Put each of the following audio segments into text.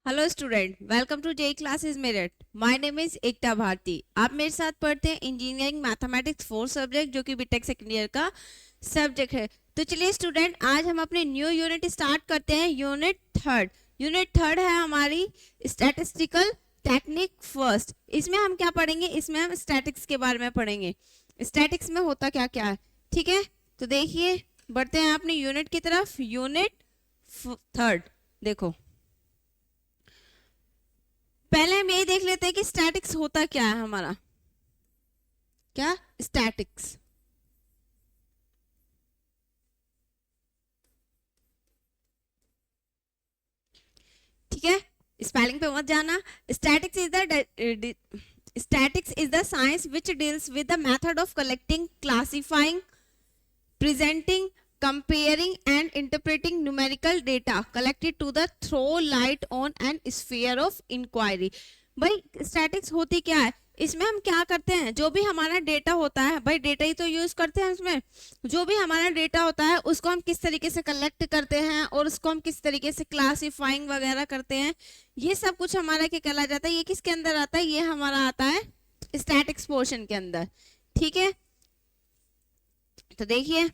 Hello student, welcome to JE classes Meerut. My name is Ekta Bharti. आप मेरे साथ पढ़ते हैं इंजीनियरिंग मैथमेटिक्स 4 सब्जेक्ट, जो कि बीटेक सेकेंड ईयर का सब्जेक्ट है। तो चलिए स्टूडेंट, आज हम अपने न्यू यूनिट स्टार्ट करते हैं। यूनिट थर्ड है हमारी स्टैटिस्टिकल टेक्निक फर्स्ट। इसमें हम क्या पढ़ेंगे? इसमें हम स्टैटिक्स के बारे में पढ़ेंगे। स्टैटिक्स में होता क्या क्या है, ठीक है? तो देखिए, बढ़ते हैं अपनी यूनिट की तरफ। यूनिट थर्ड देखो, पहले हम यही देख लेते हैं कि स्टैटिक्स होता क्या है हमारा। क्या स्टैटिक्स? ठीक है, स्पेलिंग पे मत जाना। Statics is the statics is the science which deals with the method of collecting, classifying, presenting, comparing and interpreting numerical data collected to the throw light on an sphere of inquiry। भाई statics होती क्या है? इसमें हम क्या करते हैं, जो भी हमारा डेटा होता है, भाई डेटा ही तो यूज करते हैं इसमें। जो भी हमारा डेटा होता है उसको हम किस तरीके से कलेक्ट करते हैं और उसको हम किस तरीके से क्लासिफाइंग वगैरह करते हैं, ये सब कुछ हमारा क्या कहला जाता है? ये किसके अंदर आता है? ये हमारा आता है स्टैटिक्स पोर्शन के अंदर। ठीक है, तो देखिए,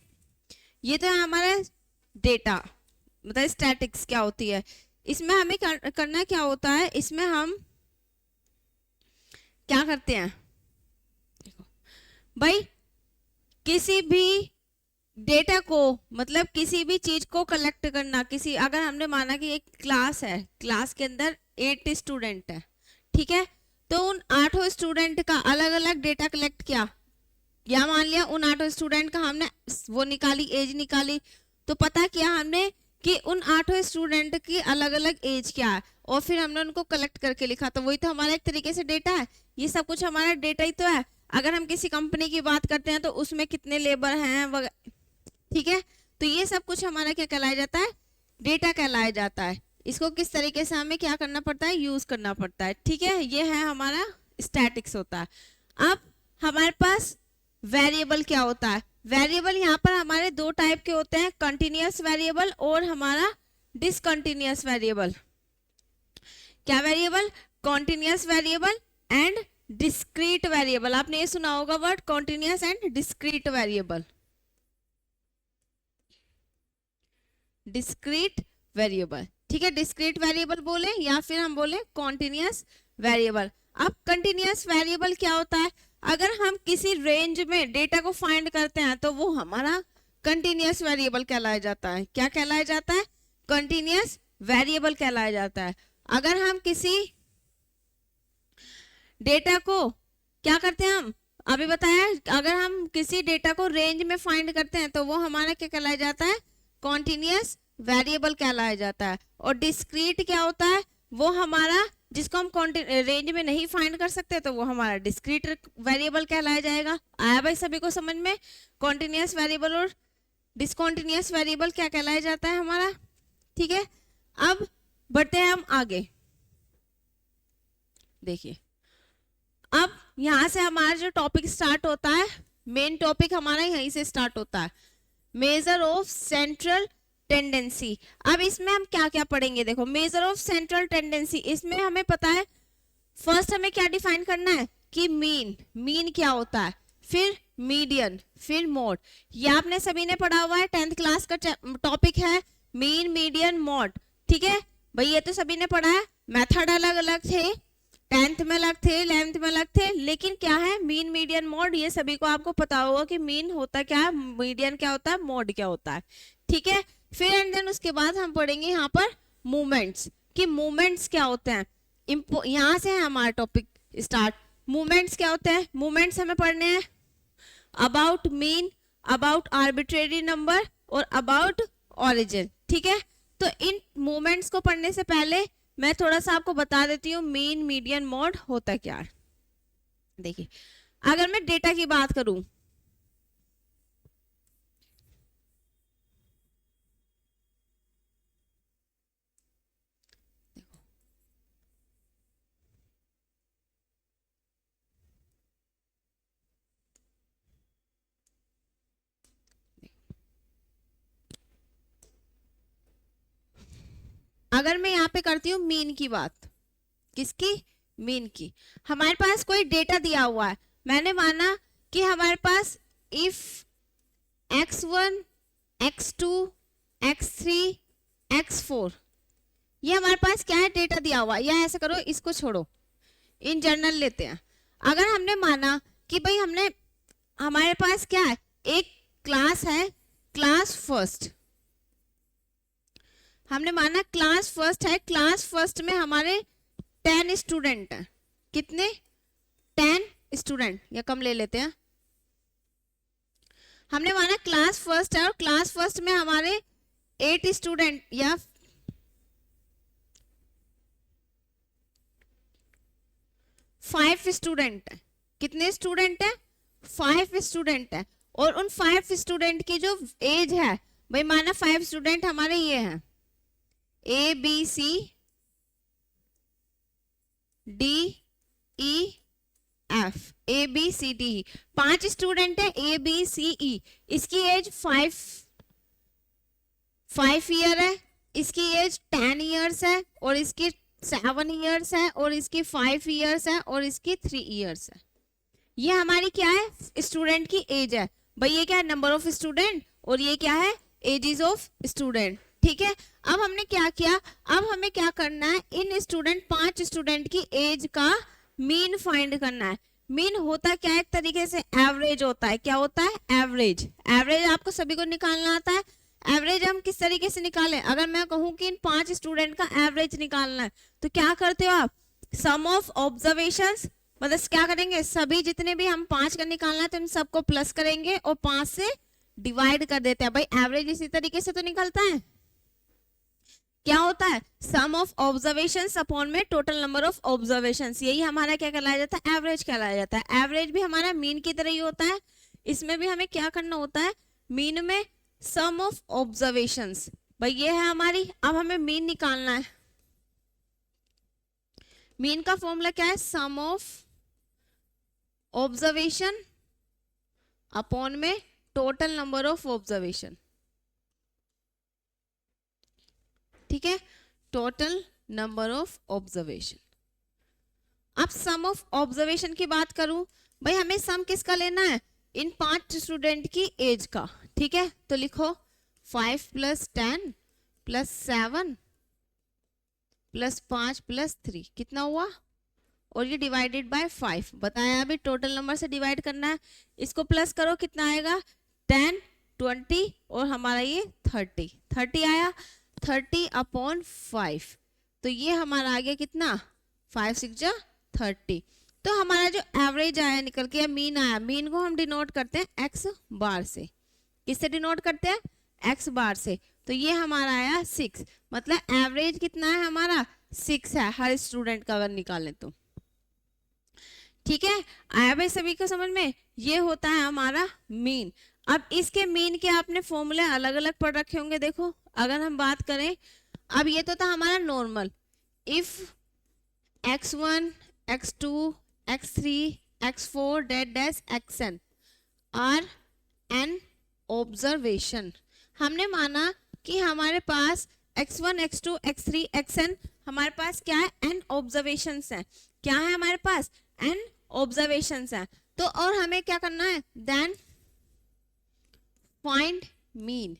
ये तो है हमारा डेटा, मतलब स्टैटिक्स क्या होती है। इसमें हमें करना क्या होता है? इसमें हम क्या करते हैं? देखो भाई, किसी भी डेटा को, मतलब किसी भी चीज को कलेक्ट करना। किसी, अगर हमने माना कि एक क्लास है, क्लास के अंदर 8 स्टूडेंट है, ठीक है? तो उन 8 स्टूडेंट का अलग अलग डेटा कलेक्ट किया, या मान लिया उन 8 स्टूडेंट का हमने वो निकाली, एज निकाली। तो पता किया हमने कि उन 8 स्टूडेंट की अलग अलग एज क्या है, और फिर हमने उनको कलेक्ट करके लिखा। तो वही तो हमारा एक तरीके से डेटा है। ये सब कुछ हमारा डेटा ही तो है। अगर हम किसी कंपनी की बात करते हैं तो उसमें कितने लेबर हैं, ठीक है? तो ये सब कुछ हमारा क्या कहलाया जाता है? डेटा कहलाया जाता है। इसको किस तरीके से हमें क्या करना पड़ता है? यूज करना पड़ता है। ठीक है, ये है हमारा स्टैटिक्स होता है। अब हमारे पास वेरिएबल क्या होता है? वेरिएबल यहाँ पर हमारे दो टाइप के होते हैं, कंटिन्यूअस वेरिएबल और हमारा डिसकंटिन्यूअस वेरिएबल। क्या variable? Continuous variable and discrete variable. आपने ये सुना होगा word, continuous and discrete variable. Discrete variable, ठीक है? डिस्क्रीट वेरिएबल बोले या फिर हम बोले कॉन्टिन्यूअस वेरिएबल। अब कंटिन्यूअस वेरिएबल क्या होता है? अगर हम किसी रेंज में डेटा को फाइंड करते हैं तो वो हमारा कंटिन्यूअस वेरिएबल कहलाया जाता है। क्या कहलाया जाता है? कंटिन्यूअस वेरिएबल कहलाया जाता है। अगर हम किसी डेटा को क्या करते हैं, हम अभी बताया, अगर हम किसी डेटा को रेंज में फाइंड करते हैं तो वो हमारा क्या कहलाया जाता है? कॉन्टिन्यूअस वेरिएबल कहलाया जाता है। और डिस्क्रीट क्या होता है? वो हमारा, जिसको हम रेंज में नहीं फाइंड कर सकते, तो वो हमारा डिस्क्रीट वेरिएबल कहलाया जाएगा। आया भाई सभी को समझ में? कॉन्टिन्यूअस वेरिएबल और डिसकॉन्टिन्यूअस वेरिएबल क्या कहलाया जाता है हमारा। ठीक है, अब बढ़ते हैं हम आगे। देखिए, अब यहां से हमारा जो टॉपिक स्टार्ट होता है, मेन टॉपिक हमारा यहीं से स्टार्ट होता है, मेजर ऑफ सेंट्रल टेंडेंसी। अब इसमें हम क्या क्या पढ़ेंगे? देखो, मेजर ऑफ सेंट्रल टेंडेंसी, इसमें हमें पता है फर्स्ट हमें क्या डिफाइन करना है कि मीन क्या होता है, फिर मीडियन, फिर मोड। ये आपने सभी ने पढ़ा हुआ है, 10th क्लास का टॉपिक है मीन, मीडियन, मोड। ठीक है भाई, ये तो सभी ने पढ़ा है। मेथड अलग अलग थे, 10th में अलग थे, 11th में अलग थे, लेकिन क्या है? मीन, मीडियन, मोड, ये सभी को आपको पता होगा कि मीन होता क्या है, मीडियन क्या होता है, मोड क्या होता है। ठीक है, फिर एंड देन उसके बाद हम पढ़ेंगे यहाँ पर मूवमेंट्स, कि मूवमेंट्स क्या होते हैं। यहाँ से है हमारा टॉपिक स्टार्ट। मूवमेंट्स क्या होते हैं? मूवमेंट्स हमें पढ़ने हैं about mean, about arbitrary number और अबाउट ऑरिजिन। ठीक है, तो इन मूवमेंट्स को पढ़ने से पहले मैं थोड़ा सा आपको बता देती हूँ मीन, मीडियन, मोड होता क्या है। देखिए, अगर मैं डेटा की बात करूं, अगर मैं यहाँ पे करती हूँ मीन की बात, किसकी, मीन की, हमारे पास कोई डेटा दिया हुआ है, मैंने माना कि हमारे पास if x1 x2 x3 x4 ये हमारे पास क्या है, डेटा दिया हुआ है। या ऐसा करो, इसको छोड़ो, इन जनरल लेते हैं। अगर हमने माना कि भाई हमारे पास क्या है, एक क्लास है, क्लास फर्स्ट, हमने माना क्लास फर्स्ट है, क्लास फर्स्ट में हमारे 10 स्टूडेंट हैं। कितने, 10 स्टूडेंट, या कम ले लेते हैं। हमने माना क्लास फर्स्ट है और क्लास फर्स्ट में हमारे 8 स्टूडेंट या 5 स्टूडेंट है। कितने स्टूडेंट है, 5 स्टूडेंट है। और उन 5 स्टूडेंट की जो एज है, भाई माना 5 स्टूडेंट हमारे ये हैं A B C D E F, A B C D E, 5 student है A B C E। इसकी एज 5 ईयर है, इसकी एज 10 ईयर्स है, और इसकी 7 ईयर्स है, और इसकी 5 ईयर्स है, और इसकी 3 ईयर्स है। ये हमारी क्या है, स्टूडेंट की एज है। भाई ये क्या है, नंबर ऑफ स्टूडेंट, और ये क्या है, एजेस ऑफ स्टूडेंट। ठीक है, अब हमने क्या किया, अब हमें क्या करना है, इन स्टूडेंट 5 स्टूडेंट की एज का मीन फाइंड करना है। मीन होता क्या है, एक तरीके से एवरेज होता है। क्या होता है, एवरेज। एवरेज आपको सभी को निकालना आता है। एवरेज हम किस तरीके से निकालें, अगर मैं कहूं कि इन 5 स्टूडेंट का एवरेज निकालना है, तो क्या करते हो आप, सम ऑफ ऑब्जर्वेशंस, मतलब क्या करेंगे, सभी जितने भी हम 5 का निकालना है तो इन सबको प्लस करेंगे और 5 से डिवाइड कर देते हैं। भाई एवरेज इसी तरीके से तो निकलता है। क्या होता है, सम ऑफ ऑब्जर्वेशंस अपॉन में टोटल नंबर ऑफ ऑब्जर्वेशंस, यही हमारा क्या कहलाया जाता है, एवरेज कहलाया जाता है। एवरेज भी हमारा मीन की तरह ही होता है। इसमें भी हमें क्या करना होता है, मीन में सम ऑफ ऑब्जर्वेशंस, भाई ये है हमारी। अब हमें मीन निकालना है। मीन का फॉर्मूला क्या है, सम ऑफ ऑब्जर्वेशन अपॉन में टोटल नंबर ऑफ ऑब्जर्वेशन। ठीक है, टोटल नंबर ऑफ ऑब्जर्वेशन। अब सम ऑफ ऑब्जर्वेशन की बात करूं, भाई हमें सम किसका लेना है, इन 5 स्टूडेंट की एज का। ठीक है, तो लिखो 5 + 10 + 7 + 5 + 3 कितना हुआ, और ये डिवाइडेड बाय 5 बताया, अभी टोटल नंबर से डिवाइड करना है। इसको प्लस करो, कितना आएगा, 10 20 और हमारा ये 30 आया। 30/5, तो ये हमारा आ गया कितना, 5 6 जा 30। तो हमारा जो एवरेज आया निकल के, मीन आया, मीन को हम डिनोट करते हैं x बार से। किससे डिनोट करते हैं, x बार से। तो ये हमारा आया 6, मतलब एवरेज कितना है हमारा, 6 है हर स्टूडेंट का अगर निकालें तो। ठीक है, आया भाई सभी को समझ में, ये होता है हमारा मीन। अब इसके मीन के आपने फॉर्मूले अलग अलग पढ़ रखे होंगे। देखो अगर हम बात करें, अब ये तो था हमारा normal, if x1 x2 x3 x4 dash xn are an observation. हमने माना कि हमारे पास x1 x2 x3 xn हमारे पास क्या है, n ऑब्जर्वेशंस है। क्या है हमारे पास, n ऑब्जर्वेशंस है। तो और हमें क्या करना है, देन फाइंड मीन।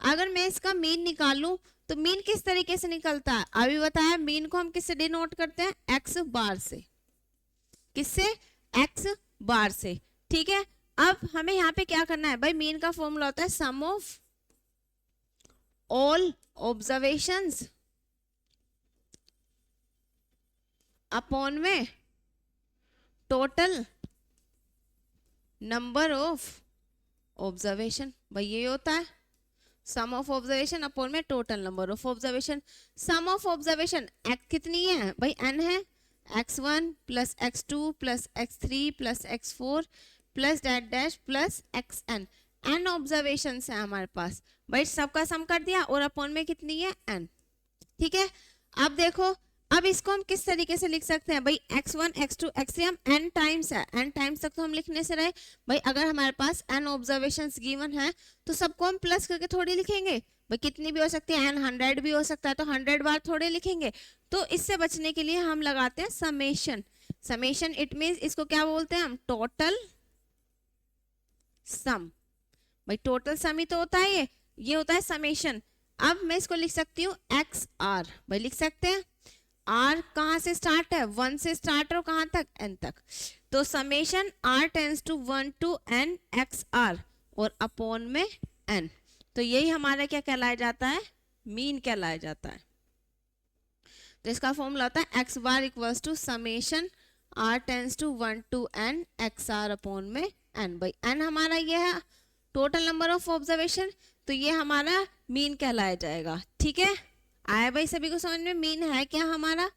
अगर मैं इसका मीन निकालूं तो मीन किस तरीके से निकलता है, अभी बताया, मीन को हम किससे डिनोट करते हैं, x बार से। किससे, x बार से। ठीक है, अब हमें यहाँ पे क्या करना है, भाई मीन का फॉर्मूला होता है sum of all observations upon में टोटल नंबर ऑफ ऑब्जर्वेशन। भाई ये होता है सम ऑफ ऑब्जर्वेशन अपॉन में total number of observation. Sum of observation कितनी है भाई, n है, x1 + x2 + x3 + x4 + dash plus xn। n observations है हमारे पास, भाई सबका सम कर दिया और अपॉन में कितनी है, n। ठीक है, अब देखो, अब इसको हम किस तरीके से लिख सकते हैं, भाई x1 x2 x3 हम n टाइम्स है, n टाइम्स तक तो हम लिखने से रहे। भाई अगर हमारे पास n ऑब्जर्वेशंस गिवन है तो सबको हम प्लस करके थोड़ी लिखेंगे, भाई कितनी भी हो सकती है, n 100 भी हो सकता है, तो 100 बार थोड़े लिखेंगे। तो इससे बचने के लिए हम लगाते हैं समेशन। समेशन इट मींस, इसको क्या बोलते हैं हम, टोटल सम। भाई टोटल सम ही तो होता है ये होता है समेशन। अब मैं इसको लिख सकती हूँ एक्स आर। भाई लिख सकते हैं, आर कहाँ से स्टार्ट है, 1 से स्टार्ट और कहाँ तक, n तक। तो summation r tends to 1 to n x r और अपॉन में n। तो यही हमारा क्या कहलाया जाता है, मीन कहलाया जाता है। तो इसका फॉर्मूला होता है x bar equals to summation r tends to 1 to n x r upon में n। भाई n हमारा ये है टोटल नंबर ऑफ ऑब्जर्वेशन, तो ये हमारा मीन कहलाया जाएगा। ठीक है, आया भाई सभी को समझ में, मीन है क्या हमारा,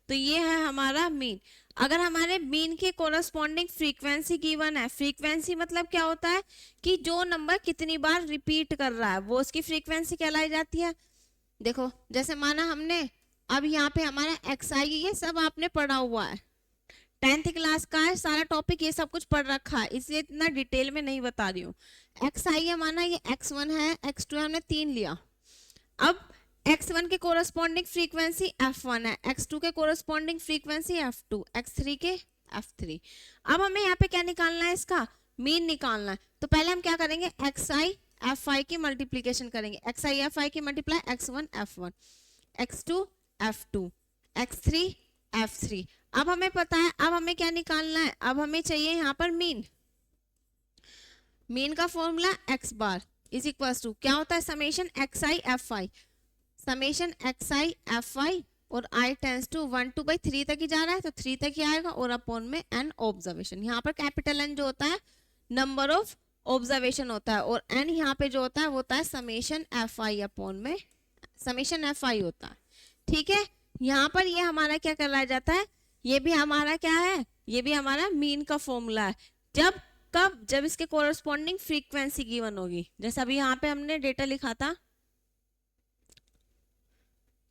तो ये है हमारा मीन। अगर हमारे मीन के कोरस्पॉन्डिंग फ्रीक्वेंसी गिवन है, फ्रीक्वेंसी मतलब क्या होता है कि जो नंबर कितनी बार रिपीट कर रहा है वो उसकी फ्रीक्वेंसी कहलाई जाती है। देखो जैसे माना हमने, अब यहाँ पे हमारा एक्स आई, ये सब आपने पढ़ा हुआ है, 10th क्लास का है सारा टॉपिक, ये सब कुछ पढ़ रखा है, इसलिए इतना डिटेल में नहीं बता रही हूँ। एक्स आई है, माना ये x1 है, x2 है, हमने 3 लिया। अब x1 के कोरस्पॉन्डिंग फ्रीक्वेंसी f1 है, x2 के कोरस्पॉन्डिंग फ्रीक्वेंसी f2, x3 के f3। अब हमें यहाँ पे क्या निकालना है, इसका मीन निकालना है। तो पहले हम क्या करेंगे, xi fi की मल्टीप्लीकेशन करेंगे, xi fi की multiply x1 f1, x2 f2, x3 f3। अब हमें पता है, अब हमें क्या निकालना है, अब हमें चाहिए यहाँ पर मीन। मीन का formula x bar is equal to क्या होता है, summation xi fi, summation xi fi और i tends to 1 to by 3 तक ही जा रहा है, तो 3 तक ही आएगा, और अपॉन में n ऑब्जर्वेशन। यहाँ पर कैपिटल N जो होता है नंबर ऑफ ऑब्जर्वेशन होता है, और n यहाँ पे जो होता है वो होता है समेशन fi अपॉन में समेशन fi होता है। ठीक है, यहाँ पर ये हमारा क्या कहलाया जाता है, ये भी हमारा क्या है, ये भी हमारा मीन का फॉर्मूला है। जब कब, जब इसके कोरस्पॉन्डिंग फ्रीक्वेंसी गिवन होगी। जैसे अभी यहाँ पे हमने डेटा लिखा था,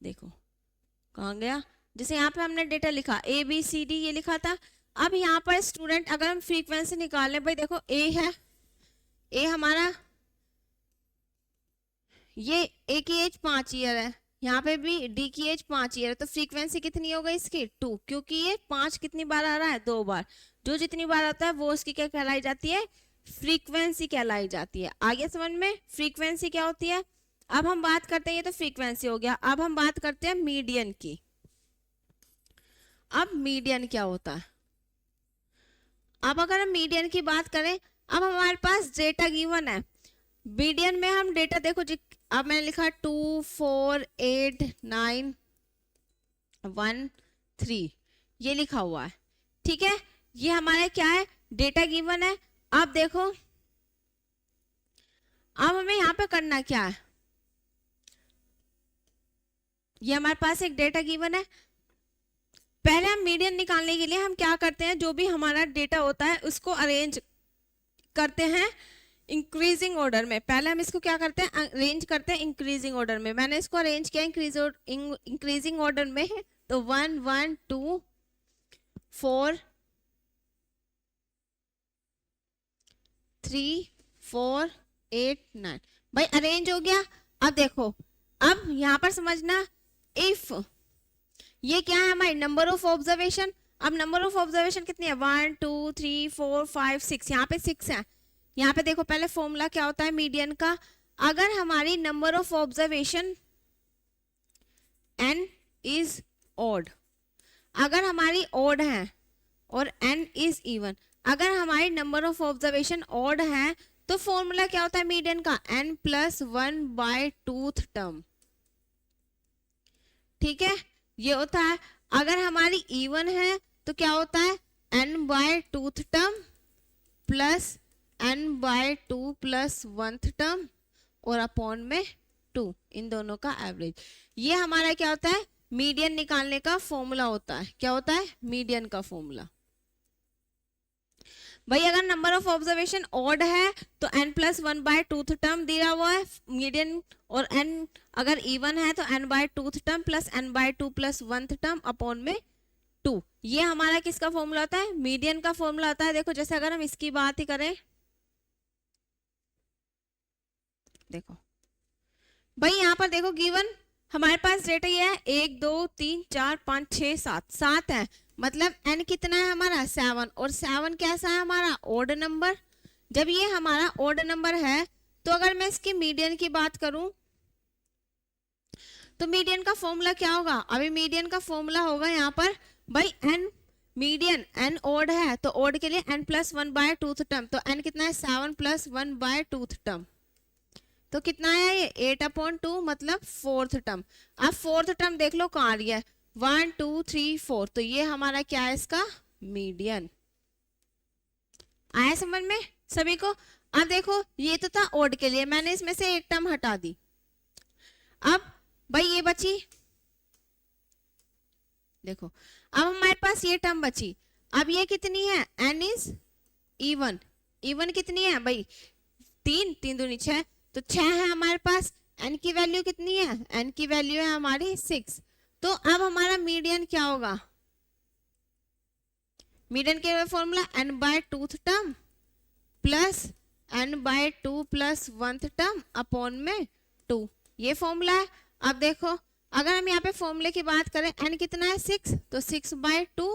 देखो कहाँ गया, जैसे यहाँ पे हमने डेटा लिखा ए बी सी डी ये लिखा था। अब यहाँ पर स्टूडेंट अगर हम फ्रीक्वेंसी निकालें, भाई देखो ए है, ए हमारा ये ए की एज 5 ईयर है, यहाँ पे भी डी की एज 5 ईयर है, तो फ्रीक्वेंसी कितनी हो गई इसकी 2, क्योंकि ये 5 कितनी बार आ रहा है, 2 बार। जो जितनी बार आता है वो उसकी क्या कहलाई जाती है, फ्रीक्वेंसी कहलाई जाती है। आगे समझ में, फ्रीक्वेंसी क्या होती है। अब हम बात करते हैं, ये तो फ्रीक्वेंसी हो गया, अब हम बात करते हैं मीडियन की। अब मीडियन क्या होता है, अब अगर हम मीडियन की बात करें, अब हमारे पास डेटा गिवन है, मीडियन में हम डेटा देखो, अब मैंने लिखा 2 4 8 9 1 3 ये लिखा हुआ है। ठीक है, ये हमारा क्या है, डेटा गिवन है। अब देखो, अब हमें यहाँ पे करना क्या है, ये हमारे पास एक डेटा गिवन है। पहले हम मीडियन निकालने के लिए हम क्या करते हैं, जो भी हमारा डेटा होता है उसको अरेंज करते हैं इंक्रीजिंग ऑर्डर में। पहले हम इसको क्या करते हैं, अरेंज करते हैं इंक्रीजिंग ऑर्डर में। मैंने इसको अरेंज किया इंक्रीजिंग ऑर्डर में, तो 1 1 2 4 3 4 8 9 भाई अरेंज हो गया। अब देखो, अब यहाँ पर समझना, इफ ये क्या है हमारी नंबर ऑफ ऑब्जर्वेशन। अब नंबर ऑफ ऑब्जर्वेशन कितनी है, 1 2 3 4 5 6, यहाँ पे 6 है। यहाँ पे देखो पहले फॉर्मूला क्या होता है मीडियन का, अगर हमारी number of observation n is odd, अगर हमारी ऑड है और n इज इवन, अगर हमारी नंबर ऑफ ऑब्जर्वेशन ऑड है तो फॉर्मूला क्या होता है मीडियन का, n plus 1 bye 2th term. ठीक है, ये होता है। अगर हमारी इवन है तो क्या होता है, n by 2th term plus n by 2 plus 1th term और अपॉन में 2, इन दोनों का एवरेज। ये हमारा क्या होता है, मीडियन निकालने का फॉर्मूला होता है। क्या होता है, मीडियन का फॉर्मूला। भाई अगर नंबर ऑफ ऑब्जर्वेशन ऑड है तो n plus 1 bye 2th term दिया हुआ है मीडियन, और n अगर इवन है तो n by 2th term plus n by 2 plus 1th term upon में 2। ये हमारा किसका फॉर्मूला होता है, मीडियन का फॉर्मूला होता है। देखो जैसे अगर हम इसकी बात ही करें, देखो भाई यहाँ पर देखो गिवन हमारे पास डेटा ये है 1 2 3 4 5 6 7 7 है, मतलब n कितना है हमारा 7, और 7 कैसा है हमारा ओड नंबर। जब ये हमारा ओड नंबर है तो अगर मैं इसकी मीडियन की बात करूं तो मीडियन का फॉर्मूला क्या होगा, अभी मीडियन का फॉर्मूला होगा यहाँ पर भाई n मीडियन, n ओड है तो ओड के लिए n plus 1 by twoth term, तो n कितना है 7 प्लस 1 बाय टूथ टर्म, तो कितना है ये 8/2 मतलब फोर्थ टर्म। अब फोर्थ टर्म देख लो कहाँ आ रही है 1 2 3 4, तो ये हमारा क्या है इसका मीडियन। आया समझ में सभी को। अब देखो ये तो था ओड के लिए, मैंने इसमें से एक टर्म हटा दी, अब भाई ये बची, देखो अब हमारे पास ये टर्म बची, अब ये कितनी है n इज इवन, इवन कितनी है भाई 3 3 दूनी 6, तो 6 है हमारे पास, n की वैल्यू कितनी है, n की वैल्यू है हमारी 6, तो अब हमारा मीडियन क्या होगा, मीडियन के formula n by twoth term plus n by 2 plus 1th term upon में 2, ये फॉर्मूला है। अब देखो अगर हम यहाँ पे फॉर्मूले की बात करें n कितना है 6, तो 6 by 2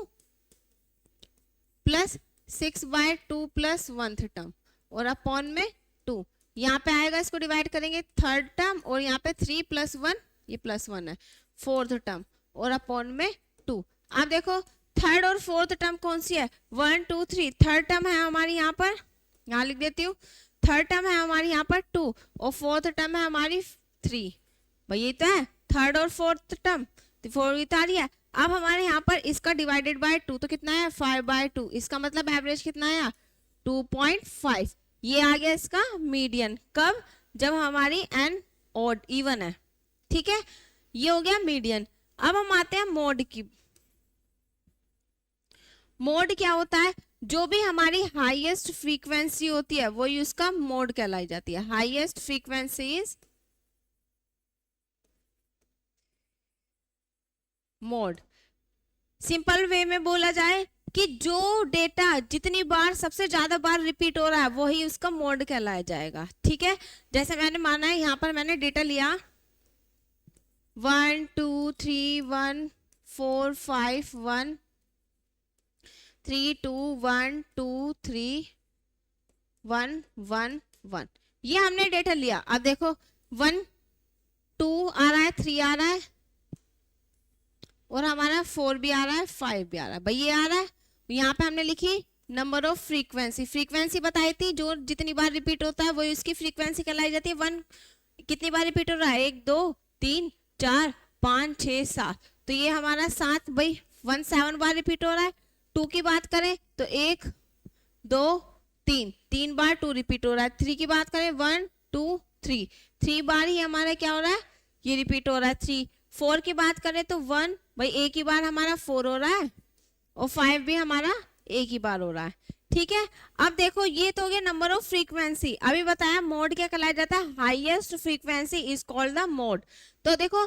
plus 6 by 2 plus 1th term और अपॉन में 2, यहाँ पे आएगा इसको डिवाइड करेंगे थर्ड टर्म, और यहाँ पे 3 प्लस 1 ये प्लस 1 है फोर्थ टर्म और अपॉन में 2। अब देखो थर्ड और फोर्थ टर्म कौन सी है 1 2 3, थर्ड टर्म है हमारी यहाँ पर, यहाँ लिख देती हूँ, थर्ड टर्म है हमारी यहाँ पर 2 और फोर्थ टर्म है हमारी 3, भाई ये तो है थर्ड और फोर्थ टर्म, तो 4 आ रही है। अब हमारे यहाँ पर इसका डिवाइडेड बाय 2 तो कितना है 5/2, इसका मतलब एवरेज कितना है 2.5, ये आ गया इसका मीडियन। कब, जब हमारी n ओड इवन है, ठीक है, ये हो गया मीडियन। अब हम आते हैं मोड की। मोड क्या होता है, जो भी हमारी हाईएस्ट फ्रीक्वेंसी होती है वो उसका मोड कहलाई जाती है, highest frequency is mode. Simple way में बोला जाए कि जो डेटा जितनी बार सबसे ज्यादा बार रिपीट हो रहा है वही उसका मोड कहलाया जाएगा, ठीक है। जैसे मैंने माना है यहाँ पर मैंने डेटा लिया 1 2 3 1 4 5 1 3 2 1 2 3 1 1 1, ये हमने डेटा लिया। अब देखो 1 2 आ रहा है 3 आ रहा है और हमारा 4 भी आ रहा है 5 भी आ रहा है, भाई ये आ रहा है। यहाँ पे हमने लिखी नंबर ऑफ फ्रीक्वेंसी, फ्रीक्वेंसी बताई थी जो जितनी बार रिपीट होता है वही उसकी फ्रीक्वेंसी कहलाई जाती है। 1 कितनी बार रिपीट हो रहा है 1 2 3 4 5 6 7, तो ये हमारा 7, भाई 1 7 बार रिपीट हो रहा है। 2 की बात करें तो 1 2 3 3 बार 2 रिपीट हो रहा है। 3 की बात करें 1 2 3 3 बार ही हमारा क्या हो रहा है ये रिपीट हो रहा है 3। 4 की बात करें तो 1, भाई एक ही बार हमारा 4 हो रहा है, और 5 भी हमारा एक ही बार हो रहा है, ठीक है। अब देखो ये तो हो गया नंबर ऑफ फ्रीक्वेंसी। अभी बताया मोड क्या कहलाया जाता है, highest frequency is called the mode. तो देखो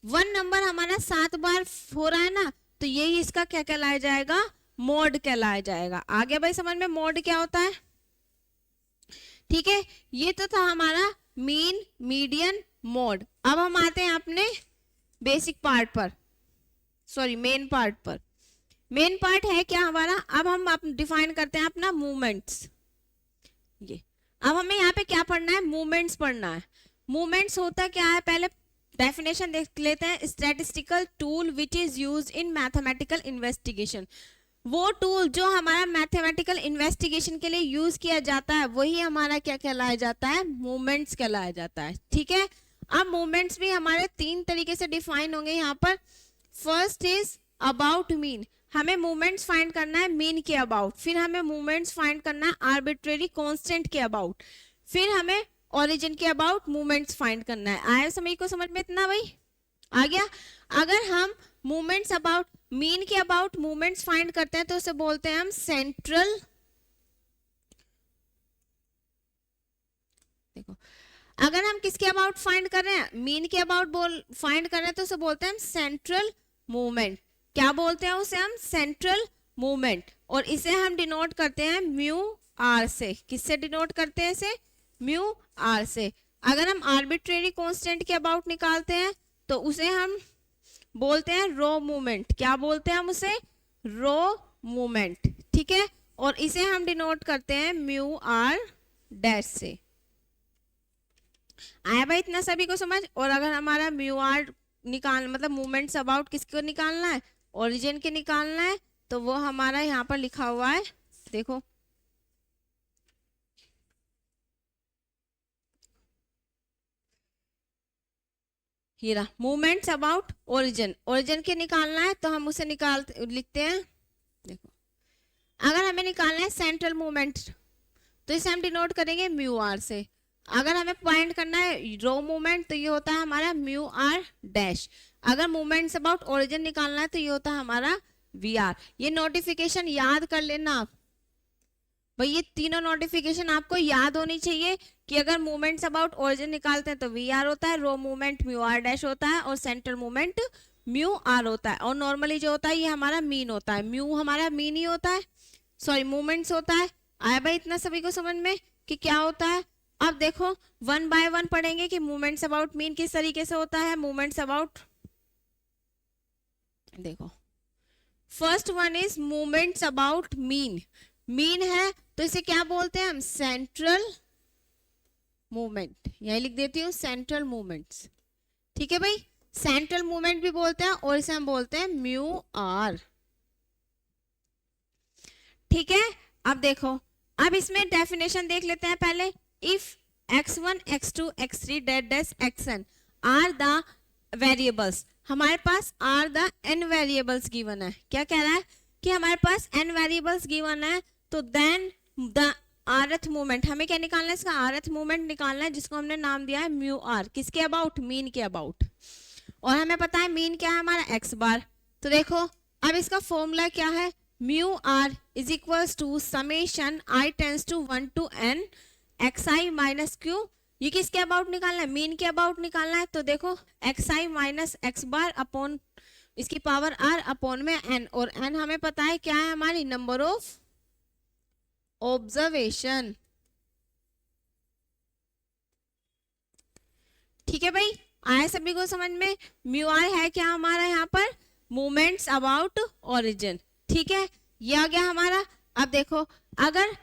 1 नंबर हमारा 7 बार हो रहा है ना, तो यही इसका क्या कहलाया जाएगा मोड कहलाया जाएगा। आगे भाई समझ में मोड क्या होता है, ठीक है। ये तो था हमारा मीन मीडियन मोड। अब हम आते हैं अपने बेसिक पार्ट पर, सॉरी मेन पार्ट पर। मेन पार्ट है क्या हमारा, अब हम डिफाइन करते हैं अपना मूवमेंट्स। ये अब हमें यहाँ पे क्या पढ़ना है, मूवमेंट्स पढ़ना है। मूवमेंट्स होता क्या है, पहले डेफिनेशन देख लेते हैं। Statistical tool which is used in mathematical investigation, वो टूल जो हमारा मैथमेटिकल इन्वेस्टिगेशन के लिए यूज किया जाता है वही हमारा क्या कहलाया जाता है, मूवमेंट्स कहलाया जाता है, ठीक है। अब मूवमेंट्स भी हमारे 3 तरीके से डिफाइन होंगे यहाँ पर। फर्स्ट इज अबाउट मीन, हमें मूवमेंट्स फाइंड करना है मीन के अबाउट, फिर हमें मूवमेंट्स फाइंड करना है आर्बिट्रेरी कांस्टेंट के अबाउट, फिर हमें ओरिजिन के अबाउट मूवमेंट्स फाइंड करना है। आया सभी को समझ में इतना भाई, आ गया। अगर हम मूवमेंट्स अबाउट मीन के अबाउट मूवमेंट्स फाइंड करते हैं तो उसे बोलते हैं हम सेंट्रल, देखो अगर हम किसके अबाउट फाइंड कर रहे हैं, मीन के अबाउट फाइंड कर रहे हैं तो उसे बोलते हैं हम सेंट्रल मूवमेंट। क्या बोलते हैं उसे हम, सेंट्रल मूवमेंट, और इसे हम डिनोट करते हैं म्यू आर से। किससे डिनोट करते हैं इसे, म्यू आर से। अगर हम आर्बिट्रेरी कांस्टेंट के अबाउट निकालते हैं तो उसे हम बोलते हैं रो मूवमेंट। क्या बोलते हैं हम उसे? रो मूवमेंट। ठीक है, और इसे हम डिनोट करते हैं म्यू आर डैश से। आया भाई इतना सभी को समझ? और अगर हमारा म्यू आर निकाल मतलब मूवमेंट्स अबाउट किसको निकालना है? ओरिजिन के निकालना है, तो वो हमारा यहाँ पर लिखा हुआ है, देखो ये रहा मूवमेंट्स अबाउट ओरिजिन। ओरिजिन के निकालना है तो हम उसे लिखते हैं, देखो अगर हमें निकालना है सेंट्रल मूवमेंट तो इसे हम डिनोट करेंगे म्यू आर से। अगर हमें फाइंड करना है रो मूवमेंट तो ये होता है हमारा म्यू आर डैश। अगर मूवमेंट्स अबाउट ओरिजिन निकालना है तो ये होता है हमारा वी आर। ये नोटिफिकेशन याद कर लेना आप भाई, ये तीनों नोटिफिकेशन आपको याद होनी चाहिए कि अगर मूवमेंट्स अबाउट ओरिजिन निकालते हैं तो वी आर होता है, रो मूवमेंट म्यू आर डैश होता है और सेंट्रल मूवमेंट म्यू आर होता है। और नॉर्मली जो होता है ये हमारा मीन होता है, म्यू हमारा मीन ही होता है, सॉरी मूवमेंट्स होता है। आया भाई इतना सभी को समझ में कि क्या होता है? अब देखो वन बाय वन पढ़ेंगे कि मूवमेंट्स अबाउट मीन किस तरीके से होता है। मूवमेंट्स अबाउट, देखो first one is movements about mean. Mean है तो इसे क्या बोलते हैं हम? Central movement. यही लिख देती हूँ सेंट्रल मूवमेंट्स। ठीक है भाई, सेंट्रल मूवमेंट भी बोलते हैं और इसे हम बोलते हैं म्यू आर। ठीक है, अब देखो अब इसमें डेफिनेशन देख लेते हैं पहले। If x1 x2 x3 dot dash xn are the variables, हमारे पास are the n variables given है। क्या कह रहा है कि हमारे पास n वेरिएबल्स गिवन है, तो देन द rth मूवमेंट, हमें क्या निकालना है? इसका rth मूवमेंट निकालना है जिसको हमने नाम दिया है म्यू आर। किसके अबाउट? मीन के अबाउट। और हमें पता है मीन क्या है हमारा? x bar. तो देखो अब इसका फॉर्मूला क्या है? Mu r is equals to summation i tends to 1 to n xi minus q। ये किसके अबाउट निकालना है? मीन के अबाउट निकालना है। तो देखो xi minus x bar upon इसकी पावर r अपॉन में n, और n हमें पता है क्या है हमारी? Number of observation. ठीक है भाई, आया सभी को समझ में? म्यू आर है क्या हमारा यहाँ पर? Movements about origin. ठीक है, ये आ गया हमारा। अब देखो अगर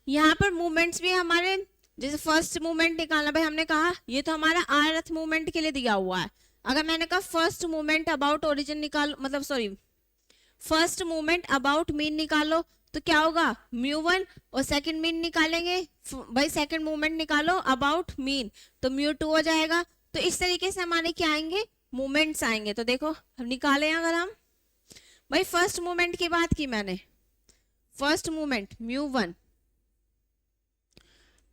यहाँ पर मूवमेंट्स भी हमारे, जैसे फर्स्ट मूवमेंट निकालना, भाई हमने कहा ये तो हमारा rth मूवमेंट के लिए दिया हुआ है। अगर मैंने कहा फर्स्ट मूवमेंट अबाउट ओरिजिन निकालो, मतलब sorry first movement about mean निकालो, तो क्या होगा? Mu one. और सेकंड मीन निकालेंगे भाई, सेकंड मूवमेंट निकालो अबाउट मीन, तो म्यू टू हो जाएगा। तो इस तरीके से हमारे क्या आएंगे? मूवमेंट्स आएंगे। तो देखो हम निकाले अगर हम भाई फर्स्ट मूवमेंट की बात की मैंने, first movement mu one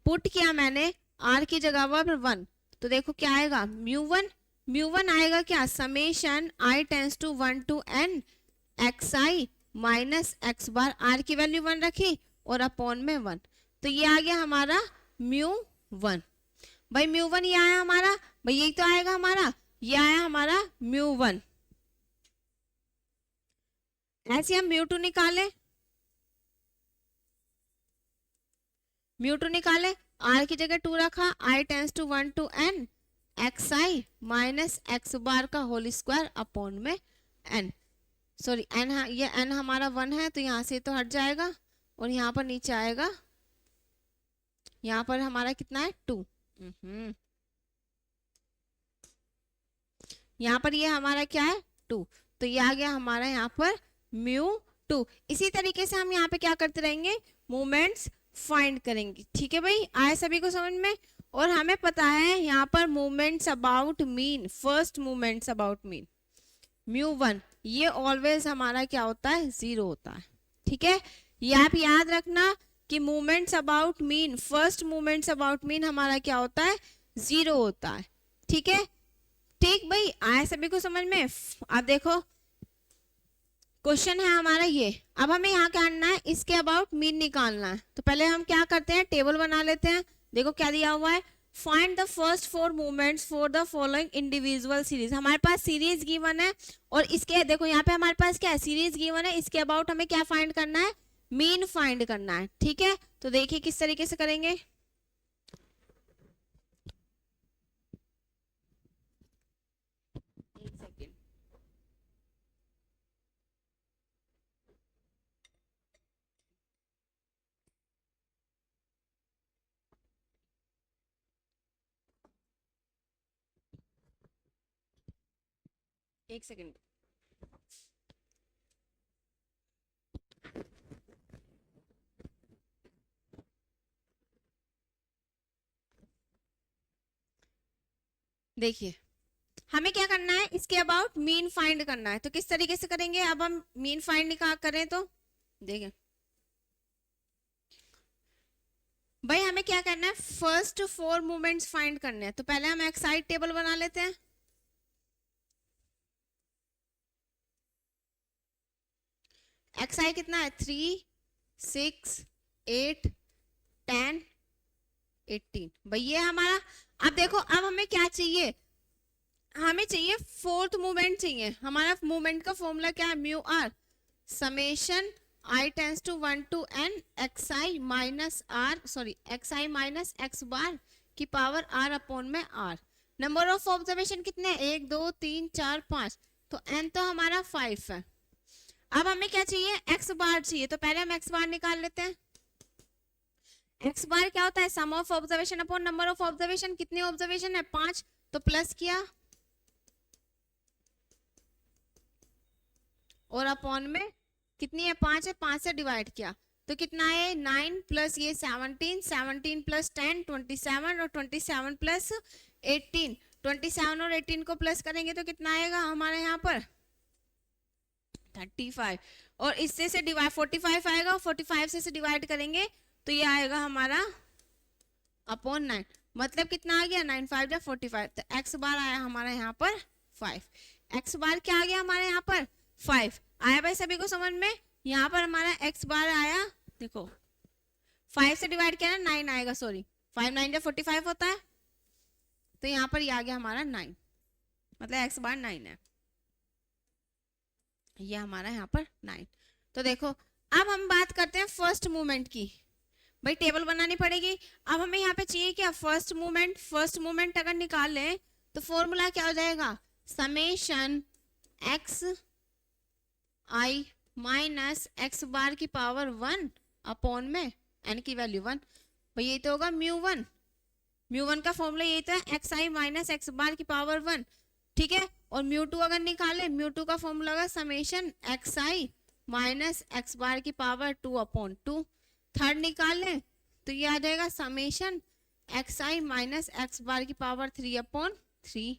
put किया मैंने आर की जगह पर 1, तो देखो क्या आएगा? म्यू वन आएगा क्या? Summation i tends to 1 to n xi minus x bar, r की वैल्यू 1 रखी और अपॉन में 1, तो ये आ गया हमारा म्यू वन। भाई म्यू वन ये आया हमारा, भाई यही तो आएगा हमारा, ये आया हमारा म्यू वन। ऐसे हम म्यू टू निकाले, म्यू टू निकाले, r की जगह 2 रखा, i tends to 1 to n xi minus x bar का होल स्क्वायर अपॉन में n, सॉरी n, ये n हमारा 1 है तो यहाँ से तो हट जाएगा और यहाँ पर नीचे आएगा, यहाँ पर हमारा कितना है? 2। यहाँ पर ये हमारा क्या है? 2, तो ये आ गया हमारा यहाँ पर म्यू 2। इसी तरीके से हम यहाँ पे क्या करते रहेंगे? मूवमेंट्स फाइंड करेंगे। ठीक है भाई, आए सभी को समझ में? और हमें पता है यहाँ पर movements about mean, first movements about mean mu one, ये ऑलवेज हमारा क्या होता है? 0 होता है। ठीक है, ये आप याद रखना कि movements about mean, first movements about mean हमारा क्या होता है? 0 होता है। ठीक है, ठीक भाई, आया सभी को समझ में? अब देखो क्वेश्चन है हमारा ये, अब हमें यहाँ क्या करना है? इसके अबाउट मीन निकालना है। तो पहले हम क्या करते हैं? टेबल बना लेते हैं। देखो क्या दिया हुआ है? Find the first 4 movements for the following individual series. हमारे पास सीरीज गिवन है और इसके देखो यहाँ पे हमारे पास क्या है? सीरीज गिवन है, इसके अबाउट हमें क्या फाइंड करना है? मीन फाइंड करना है। ठीक है, तो देखिए किस तरीके से करेंगे। एक सेकंड। देखिए हमें क्या करना है, इसके अबाउट मीन फाइंड करना है। तो किस तरीके से करेंगे, अब हम मीन फाइंड निकाल करें तो देखिए भाई हमें क्या करना है, फर्स्ट 4 मूवमेंट्स फाइंड करने हैं। तो पहले हम एक्साई टेबल बना लेते हैं। एक्साई कितना है, 3 6 8 10 18 भाई ये हमारा। अब देखो अब हमें क्या चाहिए, हमें चाहिए फोर्थ मूवमेंट चाहिए। हमारा मूवमेंट का फॉर्मूला क्या है, mu r summation I tends to 1 to n xi minus r, sorry xi minus x bar की पावर r अपॉन में r। नंबर ऑफ ऑब्जर्वेशन कितने हैं, 1 2 3 4 5, तो n तो हमारा 5 है। अब हमें क्या चाहिए, x बार चाहिए। तो पहले हम x बार निकाल लेते हैं। x बार क्या होता है, sum of observation upon number of observation. कितने ऑब्जर्वेशन है, 5, तो प्लस किया और अपॉन में कितनी है, 5 है, 5 से डिवाइड किया तो कितना है, 9 प्लस ये 17, 17 प्लस 10 27 और 27 प्लस 18, 27 और 18 को प्लस करेंगे तो कितना आएगा हमारे यहाँ पर 35, और इससे से डिवाइड 45 आएगा, 45 से डिवाइड करेंगे तो ये आएगा हमारा अपॉन 9। मतलब कितना आ गया, 9 5 45। तो एक्स बार आया हमारा यहाँ पर 5। एक्स बार क्या आ गया हमारे यहाँ पर 5 आया भाई, सभी को समझ में। यहाँ पर हमारा एक्स बार आया, देखो 5 से डिवाइड किया ना 9 आएगा, सॉरी 5 9 45 होता है। तो यहाँ पर ये आ गया हमारा 9, मतलब एक्स बार 9 है, ये हमारा यहाँ पर 9। तो देखो अब हम बात करते हैं फर्स्ट मूवमेंट की। भाई टेबल बनानी पड़ेगी। अब हमें यहाँ पे चाहिए क्या, फर्स्ट मूवमेंट। फर्स्ट मूवमेंट अगर निकाल लें तो फॉर्मूला क्या हो जाएगा, समेशन एक्स आई माइनस एक्स बार की पावर 1 अपॉन में एन की वैल्यू 1। भाई ये तो होगा म्यू 1। म्यू 1 का फॉर्मूला ये था एक्स आई माइनस एक्स बार की पावर 1, ठीक है। और म्यू 2 अगर निकाले, म्यू 2 का फॉर्मूला होगा समेशन एक्स आई माइनस एक्स बार की पावर 2 अपॉन 2। थर्ड निकाल लें तो ये आ जाएगा समेशन एक्स आई माइनस एक्स बार की पावर 3 अपॉन 3।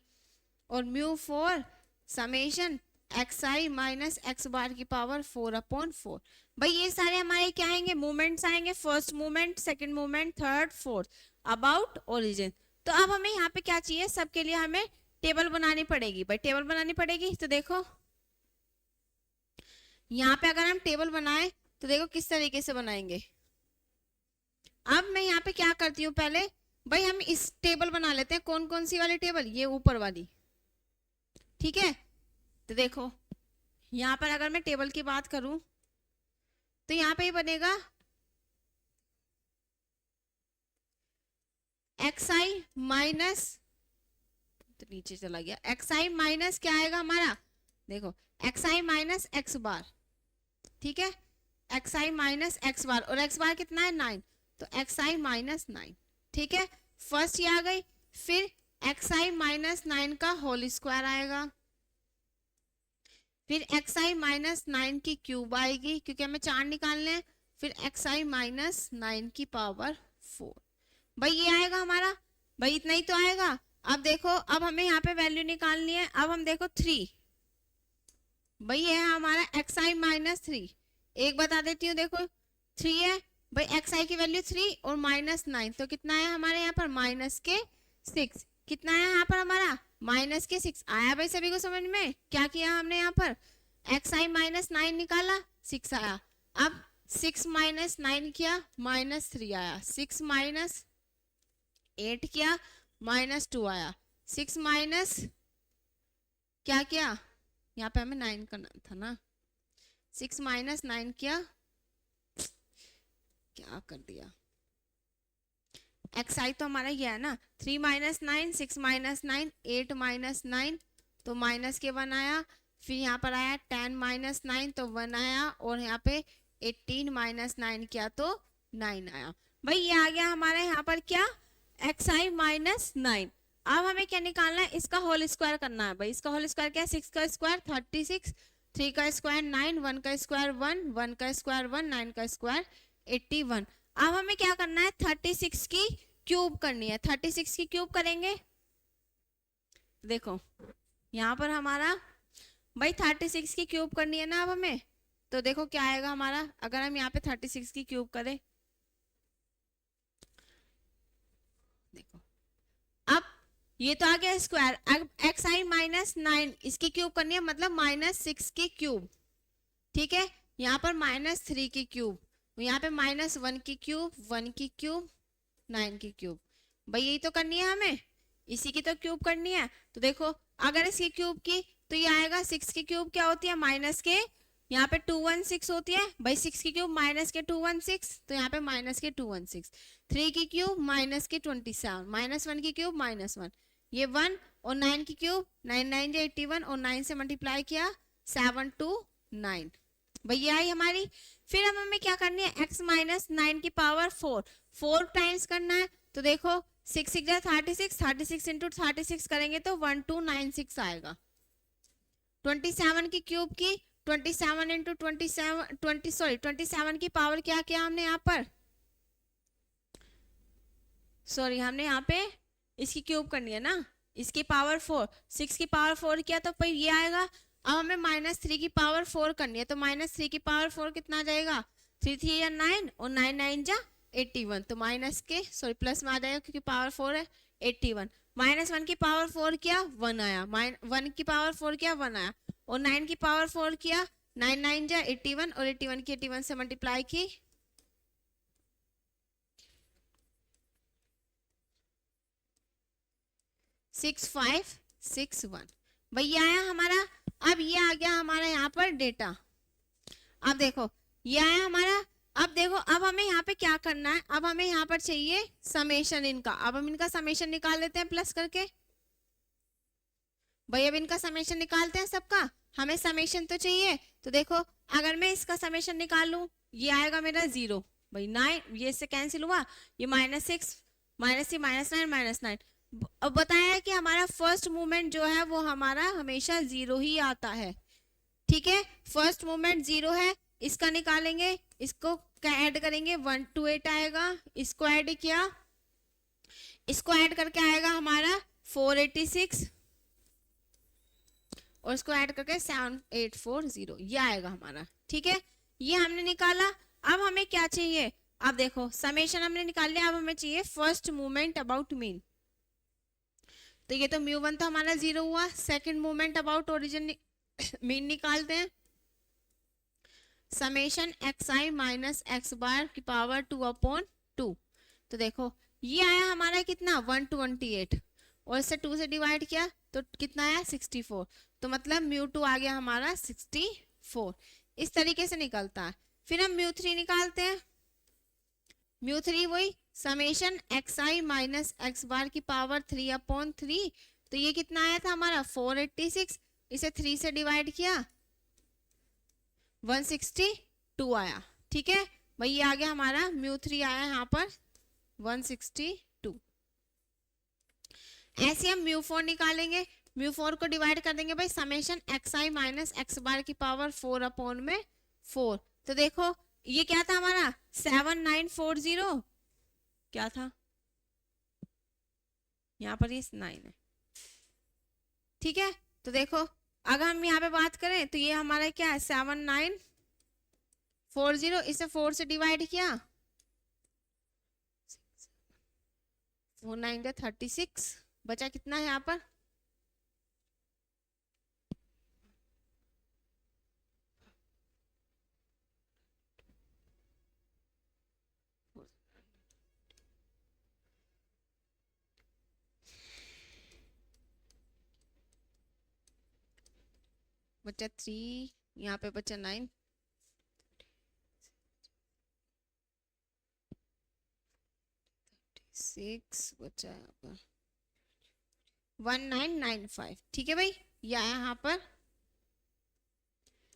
और म्यू 4 समेशन एक्स आई माइनस एक्स बार की पावर 4 अपॉन 4। भाई ये सारे हमारे क्या आएंगे, मूवमेंट्स आएंगे, first movement, second movement, third, fourth, about, origin. तो अब हमें यहाँ पे क्या चाहिए, सबके लिए हमें टेबल बनानी पड़ेगी। भाई टेबल बनानी पड़ेगी तो देखो यहाँ पे अगर हम टेबल बनाए तो देखो किस तरीके से बनाएंगे। अब मैं यहाँ पे क्या करती हूँ, पहले भाई हम इस टेबल बना लेते हैं। कौन कौन सी वाली टेबल, ये ऊपर वाली, ठीक है। तो देखो यहाँ पर अगर मैं टेबल की बात करूं तो यहाँ पे ही बनेगा एक्स आई माइनस, तो नीचे चला गया, एक्स आई माइनस क्या आएगा हमारा, देखो एक्स आई माइनस एक्स बार, ठीक है। एक्स आई माइनस एक्स बार, और एक्स बार कितना है 9, तो एक्स आई माइनस 9, ठीक है। फर्स्ट ये आ गई। फिर एक्स आई माइनस 9 का होल स्क्वायर आएगा। फिर एक्स आई माइनस 9 की क्यूब आएगी, क्योंकि हमें 4 निकालने हैं। फिर एक्स आई माइनस 9 की पावर 4। भाई ये आएगा हमारा, भाई इतना ही तो आएगा। अब देखो अब हमें यहाँ पे वैल्यू निकालनी है। अब हम देखो 3, भाई ये है हमारा एक्स आई माइनस 3। एक बता देती हूँ, देखो 3 है भाई, एक्स आई की वैल्यू 3 और माइनस 9, तो कितना है हमारे यहाँ पर माइनस के 6। कितना है यहाँ पर हमारा माइनस के 6 आया। भाई सभी को समझ में, क्या किया हमने यहाँ पर, एक्स आई माइनस 9 निकाला, 6 आया। अब 6 माइनस 9 किया, माइनस 3 आया। 6 माइनस 8 किया, माइनस 2 आया। 6 माइनस क्या किया, यहाँ पे हमें 9 करना था ना, 6 माइनस 9 किया, क्या कर दिया, एक्स आई तो हमारा ये है ना, 3 माइनस 9, 6 माइनस 9, 8 माइनस 9, तो माइनस के 1 आया। फिर यहाँ पर आया 10 माइनस 9, तो 1 आया। और यहाँ पे 18 माइनस 9 किया तो 9 आया। भाई ये आ गया हमारा यहाँ पर क्या, एक्स आई माइनस 9। अब हमें क्या निकालना है, इसका होल स्क्वायर करना है भाई। इसका होल स्क्वायर क्या है, 6 का स्क्वायर 36, 3 का स्क्वायर 9, 1 का स्क्वायर 1, 1 का स्क्वायर 1, 9 का स्क्वायर 81। अब हमें क्या करना है, 36 की क्यूब करनी है। 36 की क्यूब करेंगे, देखो यहाँ पर हमारा भाई 36 की क्यूब करनी है ना अब हमें, तो देखो क्या आएगा हमारा, अगर हम यहाँ पे 36 की क्यूब करें, देखो अब ये तो आ गया स्क्वायर। अब एक्स आई माइनस 9 इसकी क्यूब करनी है, मतलब -6 की क्यूब, ठीक है। यहाँ पर -3 की क्यूब, यहाँ पे -1 की क्यूब, 1 की क्यूब, 9 की क्यूब, भाई यही तो करनी है हमें, इसी की तो क्यूब करनी है। तो देखो अगर इसकी क्यूब की तो ये आएगा, 6 की क्यूब क्या होती है, माइनस के, यहाँ पे 216 होती है भाई, 6 की क्यूब माइनस के 216, तो यहाँ पे माइनस के 216, 3 की क्यूब माइनस के 27, -1 की क्यूब -1, ये 1, और 9 की क्यूब 9 9 जो 81, और 9 से मल्टीप्लाई किया 729, भाई ये आई हमारी। फिर अब हमें क्या करनी है, x माइनस 9 की पावर 4 टाइम्स करना है। तो देखो 6 6 36, 36 इंटू 36 करेंगे तो 1296 आएगा। 27 की क्यूब की 27 इंटू 27 की पावर क्या किया हमने यहाँ पर, सॉरी हमने यहाँ पे इसकी क्यूब करनी है ना, इसकी पावर 4, 6 की पावर 4 किया तो फिर ये आएगा। अब हमें -3 की पावर 4 करनी है, तो -3 की पावर 4 कितना आ जाएगा, 3 3 या 9, और 9 9 जा 81, तो माइनस के सॉरी प्लस में आ जाएगा क्योंकि पावर 4 है 81। -1 की पावर 4 किया 1 आया, 1 की पावर 4 किया 1 आया, और 9 की पावर 4 किया 9 9 जा 81, और 81 की 81 से मल्टीप्लाई की 6561, भैया आया हमारा। अब ये आ गया हमारा यहाँ पर डेटा। अब देखो ये आया हमारा। अब देखो अब हमें यहाँ पे क्या करना है, अब हमें यहाँ पर चाहिए समेशन इनका। अब हम इनका समेशन निकाल लेते हैं प्लस करके, भाई अब इनका समेशन निकालते हैं सबका, हमें समेशन तो चाहिए। तो देखो अगर मैं इसका समेशन निकाल लूं, ये आएगा मेरा 0, भाई 9 ये इससे कैंसिल हुआ, ये -6 -9 -9। अब बताया कि हमारा फर्स्ट मूवमेंट जो है वो हमारा हमेशा 0 ही आता है, ठीक है। फर्स्ट मूवमेंट 0 है, इसका निकालेंगे, इसको ऐड करेंगे 128 आएगा, इसको ऐड किया, इसको ऐड करके आएगा हमारा 486, और इसको ऐड करके 7840, ये आएगा हमारा, ठीक है। ये हमने निकाला। अब हमें क्या चाहिए, अब देखो समेशन हमने निकाल लिया, अब हमें चाहिए फर्स्ट मूवमेंट अबाउट मीन। तो ये तो μ1 तो हमारा 0 हुआ, second movement about origin mean निकालते हैं। Summation xi minus x bar की पावर 2/2। तो देखो ये आया हमारा कितना 128, और इससे 2 से डिवाइड किया तो कितना आया 64, तो मतलब μ2 आ गया हमारा 64। इस तरीके से निकलता है। फिर हम μ3 निकालते हैं। μ3 वही summation xi minus x bar की पावर 3/3, तो ये कितना आया था हमारा 486, इसे 3 से डिवाइड किया 162 आया, ठीक है भाई। ये आ गया हमारा μ3 आया यहाँ पर 162। ऐसे हम μ4 निकालेंगे, μ4 को डिवाइड कर देंगे भाई summation xi minus x bar की पावर 4/4। तो देखो ये क्या था हमारा 7940, क्या था यहाँ पर, ये 9 है, ठीक है। तो देखो अगर हम यहाँ पे बात करें तो ये हमारा क्या है 7940, इसे 4 से डिवाइड किया 4 9 36, बचा कितना है यहाँ पर, बचा 3, यहाँ पे बचा 9, 6 बचा यहाँ पर 1995, ठीक है भाई। ये आया यहाँ पर,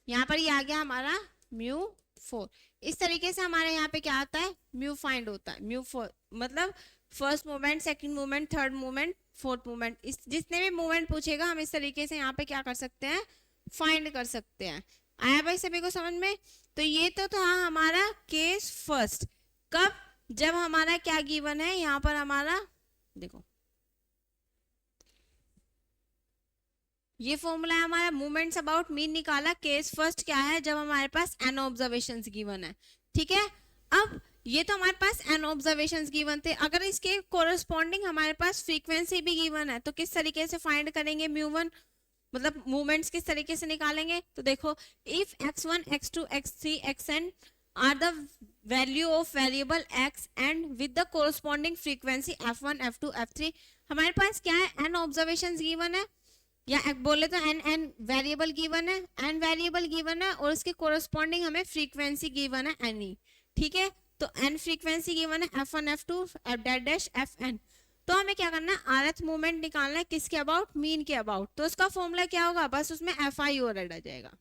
यहाँ पर ये आ गया हमारा μ4। इस तरीके से हमारे यहाँ पे क्या आता है म्यू फाइंड होता है। μ4 मतलब first movement, second movement, third movement, fourth movement, इस जितने भी मूवमेंट पूछेगा हम इस तरीके से यहाँ पे क्या कर सकते हैं, फाइंड कर सकते हैं। आया भाई सभी को समझ में? तो ये तो था हमारा केस फर्स्ट। कब? जब हमारा क्या गिवन है यहाँ पर, हमारा देखो ये फॉर्मूला है हमारा, मूवमेंट्स अबाउट मीन निकाला। केस फर्स्ट क्या है? जब हमारे पास n ऑब्जर्वेशंस गिवन है, ठीक है। अब ये तो हमारे पास n ऑब्जर्वेशंस गिवन थे, अगर इसके कोरस्पॉन्डिंग हमारे पास फ्रीक्वेंसी भी गिवन है तो किस तरीके से फाइंड करेंगे म्यू वन, मतलब मूवमेंट्स किस तरीके से निकालेंगे? तो देखो, if x1 x2 x3 xn are the value of variable x and with the corresponding frequency f1 f2 f3, हमारे पास क्या है, n ऑब्जर्वेशंस गिवन है, या बोले तो n वेरिएबल गिवन है, n वेरिएबल गिवन है और उसके कोरस्पॉन्डिंग हमें फ्रीक्वेंसी गिवन है n, ठीक है। तो n फ्रीक्वेंसी गिवन है f1 f2 f dash fn। तो हमें क्या करना है, rth मूवमेंट निकालना है, किसके अबाउट, मीन के अबाउट। तो उसका फॉर्मूला क्या होगा, बस उसमें fi और ऐड आ जाएगा।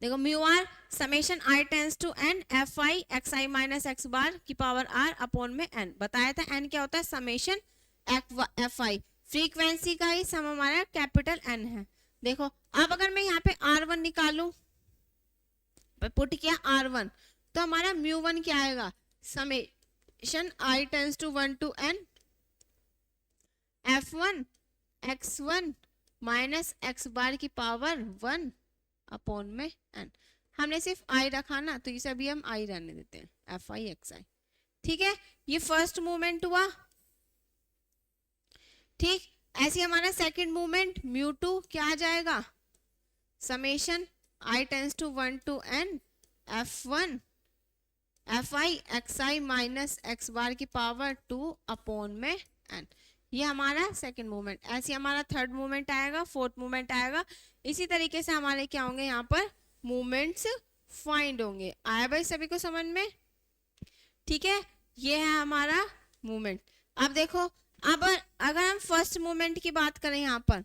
देखो mu r summation i tends to n fi xi minus x bar की पावर r अपॉन में n। बताया था n क्या होता है, समेशन fi, फ्रीक्वेंसी का ही सम हमारा कैपिटल N है। देखो अब अगर मैं यहाँ पे R1 निकालूं, पुट किया R1, तो हमारा म्यू वन क्या आएगा, summation i tends to 1 to n f1 x1 minus x bar की पावर 1 अपॉन में n। हमने सिर्फ i रखा ना, तो इसे अभी हम i रहने देते हैं, fi xi, ठीक है। ये फर्स्ट मूवमेंट हुआ, ठीक। ऐसे हमारा सेकंड मूवमेंट म्यू टू क्या आ जाएगा, summation i tends to 1 to n f1 fi xi minus x bar की पावर 2 अपॉन में n। ये हमारा सेकंड मूवमेंट। ऐसे हमारा थर्ड मूवमेंट आएगा, फोर्थ मूवमेंट आएगा, इसी तरीके से हमारे क्या होंगे, यहाँ पर मूवमेंट्स फाइंड होंगे। आया भाई सभी को समझ में? ठीक है, ये है हमारा मूवमेंट। अब देखो, अब अगर हम फर्स्ट मूवमेंट की बात करें, यहाँ पर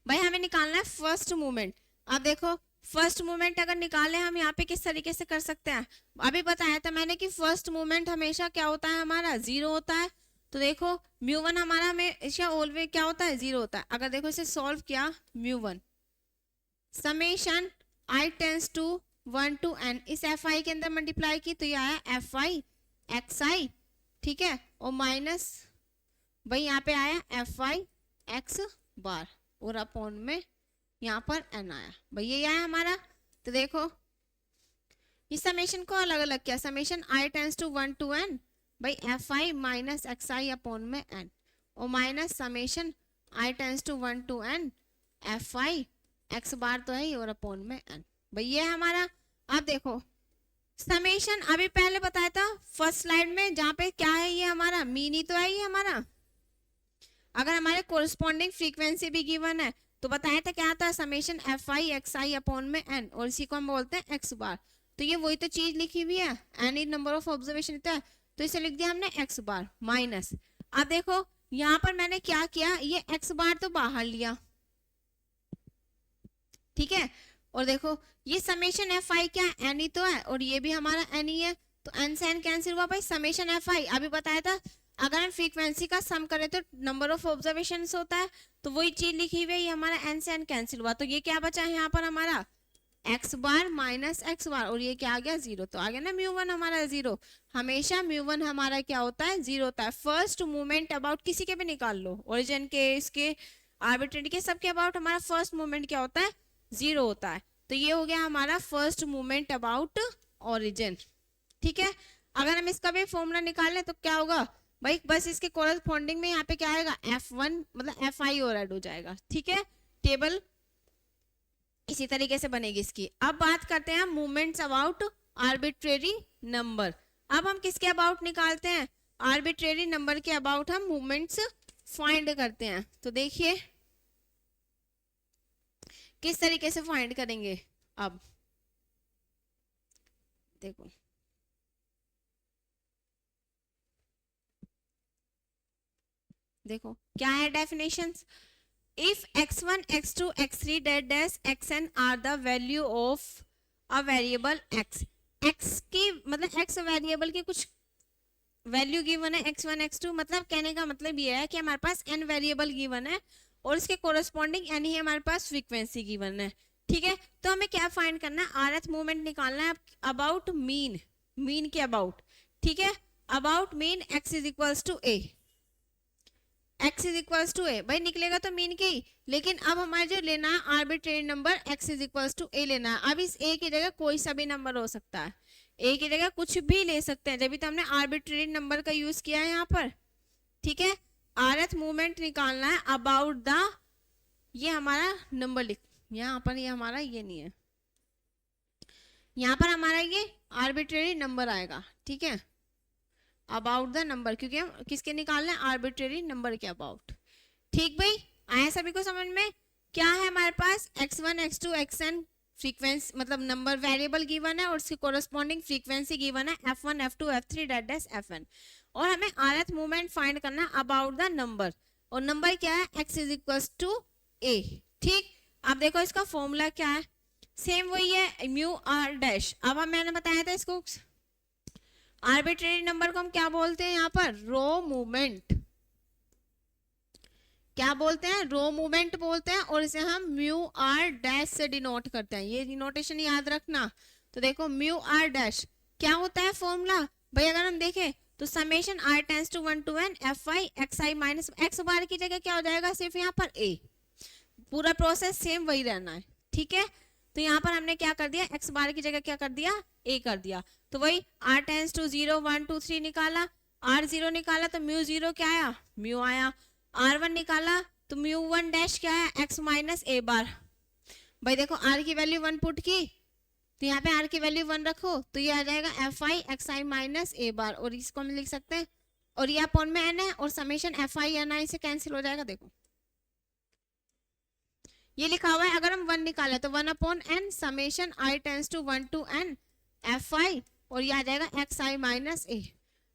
भाई हमें निकालना है फर्स्ट मूवमेंट। अब देखो फर्स्ट मूवमेंट अगर निकाले हम यहाँ पे किस तरीके से कर सकते हैं, अभी बताया था मैंने कि फर्स्ट मूवमेंट हमेशा क्या होता है, हमारा जीरो होता है। तो देखो म्यू वन हमारा हमेशा ऑलवेज क्या होता है, जीरो होता है। अगर देखो इसे सॉल्व किया, mu one summation i tends to 1 to n, इस fi के अंदर मल्टीप्लाई की तो ये आया fi xi, ठीक है, और माइनस भाई यहाँ पे आया fi x बार और अपॉन में यहाँ पर n आया, भाई ये आया हमारा। तो देखो इस समेशन को अलग अलग किया, summation i tends to 1 to n भाई fi माइनस xi अपॉन में n, और minus summation i tends to 1 to n fi x bar तो है और अपॉन में n, भाई ये है हमारा। अब देखो समेशन अभी पहले बताया था फर्स्ट स्लाइड में, जहाँ पे क्या है, ये हमारा मीन ही तो है ये हमारा। अगर हमारे कोरस्पॉन्डिंग फ्रीक्वेंसी भी गिवन है तो बताया था क्या था, समेशन fi xi अपॉन में n, और इसी को हम बोलते हैं x बार। तो ये वही तो चीज लिखी हुई है, n is number of observation है, तो इसे लिख दिया हमने x बार माइनस। अब देखो यहाँ पर मैंने क्या किया, ये x बार तो बाहर लिया, ठीक है, और देखो ये समेशन fi क्या है, n ही तो है, और ये भी हमारा n ही है, तो n से n कैंसिल हुआ भाई, समेशन fi। अभी बताया था अगर हम फ्रीक्वेंसी का सम करें तो नंबर ऑफ ऑब्जर्वेशंस होता है, तो वही चीज लिखी हुई है, ये हमारा n से n कैंसिल हुआ, तो ये क्या बचा है यहाँ पर हमारा x बार माइनस x बार, और ये क्या आ गया, जीरो। तो आ गया ना म्यू वन हमारा जीरो। हमेशा म्यू वन हमारा क्या होता है, जीरो होता है। फर्स्ट मूवमेंट अबाउट किसी के भी निकाल लो, ओरिजिन के, इसके, आर्बिट्रेरी के, सबके अबाउट हमारा फर्स्ट मूवमेंट क्या होता है, जीरो होता है। तो ये हो गया हमारा फर्स्ट मूवमेंट अबाउट ओरिजिन, ठीक है। अगर हम इसका भी फॉर्मूला निकाल लें तो क्या होगा भाई, बस इसके कोरस्पॉन्डिंग में यहाँ पे क्या आएगा, f1 मतलब fi और ऐड हो जाएगा, ठीक है। टेबल इसी तरीके से बनेगी इसकी। अब बात करते हैं मूवमेंट्स अबाउट आर्बिट्रेरी नंबर। अब हम किसके अबाउट निकालते हैं, आर्बिट्रेरी नंबर के अबाउट हम मूवमेंट्स फाइंड करते हैं। तो देखिए किस तरीके से फाइंड करेंगे। अब देखो देखो क्या है definitions, if x1 x2 x3 dot dash xn are the value of a variable x, x की मतलब x वेरिएबल के कुछ वैल्यू गिवन है x1 x2, मतलब कहने का मतलब ये है कि हमारे पास n वेरिएबल गिवन है और इसके कोरस्पॉन्डिंग n ही हमारे पास फ्रीक्वेंसी गिवन है। ठीक है, तो हमें क्या फाइंड करना है, rth मूवमेंट निकालना है अबाउट मीन, मीन के अबाउट। ठीक है, about mean x is equals to a, x is equals to a, भाई निकलेगा तो मीन के ही, लेकिन अब हमारे जो लेना है arbitrary number x is equals to a लेना है। अब इस a की जगह कोई सा भी नंबर हो सकता है, a की जगह कुछ भी ले सकते हैं, जब तो हमने आर्बिट्रेरी नंबर का यूज किया है यहाँ पर। ठीक है, rth मूवमेंट निकालना है अबाउट द, ये हमारा नंबर लिख यहाँ पर, ये हमारा ये नहीं है, यहाँ पर हमारा ये आर्बिट्रेरी नंबर आएगा। ठीक है, अबाउट द नंबर, क्योंकि हम किसके निकालना है, आर्बिट्रेरी नंबर के अबाउट। ठीक भाई, आया सभी को समझ में? क्या है हमारे पास x1 x2 xn फ्रीक्वेंसी, मतलब नंबर वेरिएबल गिवन है और उसकी कोरस्पॉन्डिंग फ्रीक्वेंसी गिवन है f1 f2 f3 that dash fn, और हमें rth मूवमेंट फाइंड करना है अबाउट द नंबर, और नंबर क्या है, x is equals to a। ठीक, अब देखो इसका फॉर्मूला क्या है, सेम वही है, म्यू आर डैश। अब मैंने बताया था इसको, आर्बिट्रेरी नंबर को हम क्या बोलते हैं यहाँ पर, रो मूवमेंट, क्या बोलते हैं, रो मूवमेंट बोलते हैं, और इसे हम म्यू आर डैश से डिनोट करते हैं, ये डिनोटेशन याद रखना। तो देखो म्यू आर डैश क्या होता है फॉर्मूला, भाई अगर हम देखें तो summation r tends to 1 to n fi xi minus x bar की जगह क्या हो जाएगा, सिर्फ यहाँ पर a, पूरा प्रोसेस सेम वही रहना है। ठीक है, तो यहाँ पर हमने क्या कर दिया, x बार की जगह क्या कर दिया, a कर दिया, तो वही r टेंस टू 0 1 2 3 निकाला, r0 निकाला तो म्यू 0 क्या आया, म्यू आया, r1 निकाला तो म्यू 1 डैश क्या है, x माइनस a बार। भाई देखो r की वैल्यू 1 पुट की, तो यहाँ पे r की वैल्यू 1 रखो, तो ये आ जाएगा fi xi माइनस a बार, और इसको हम लिख सकते हैं, और ये अपॉन में n है, और समेशन fi ni से कैंसिल हो जाएगा। देखो ये लिखा हुआ है, अगर हम 1 निकाले तो 1 upon n summation i tends to 1 to n fi, और ये आ जाएगा xi माइनस a।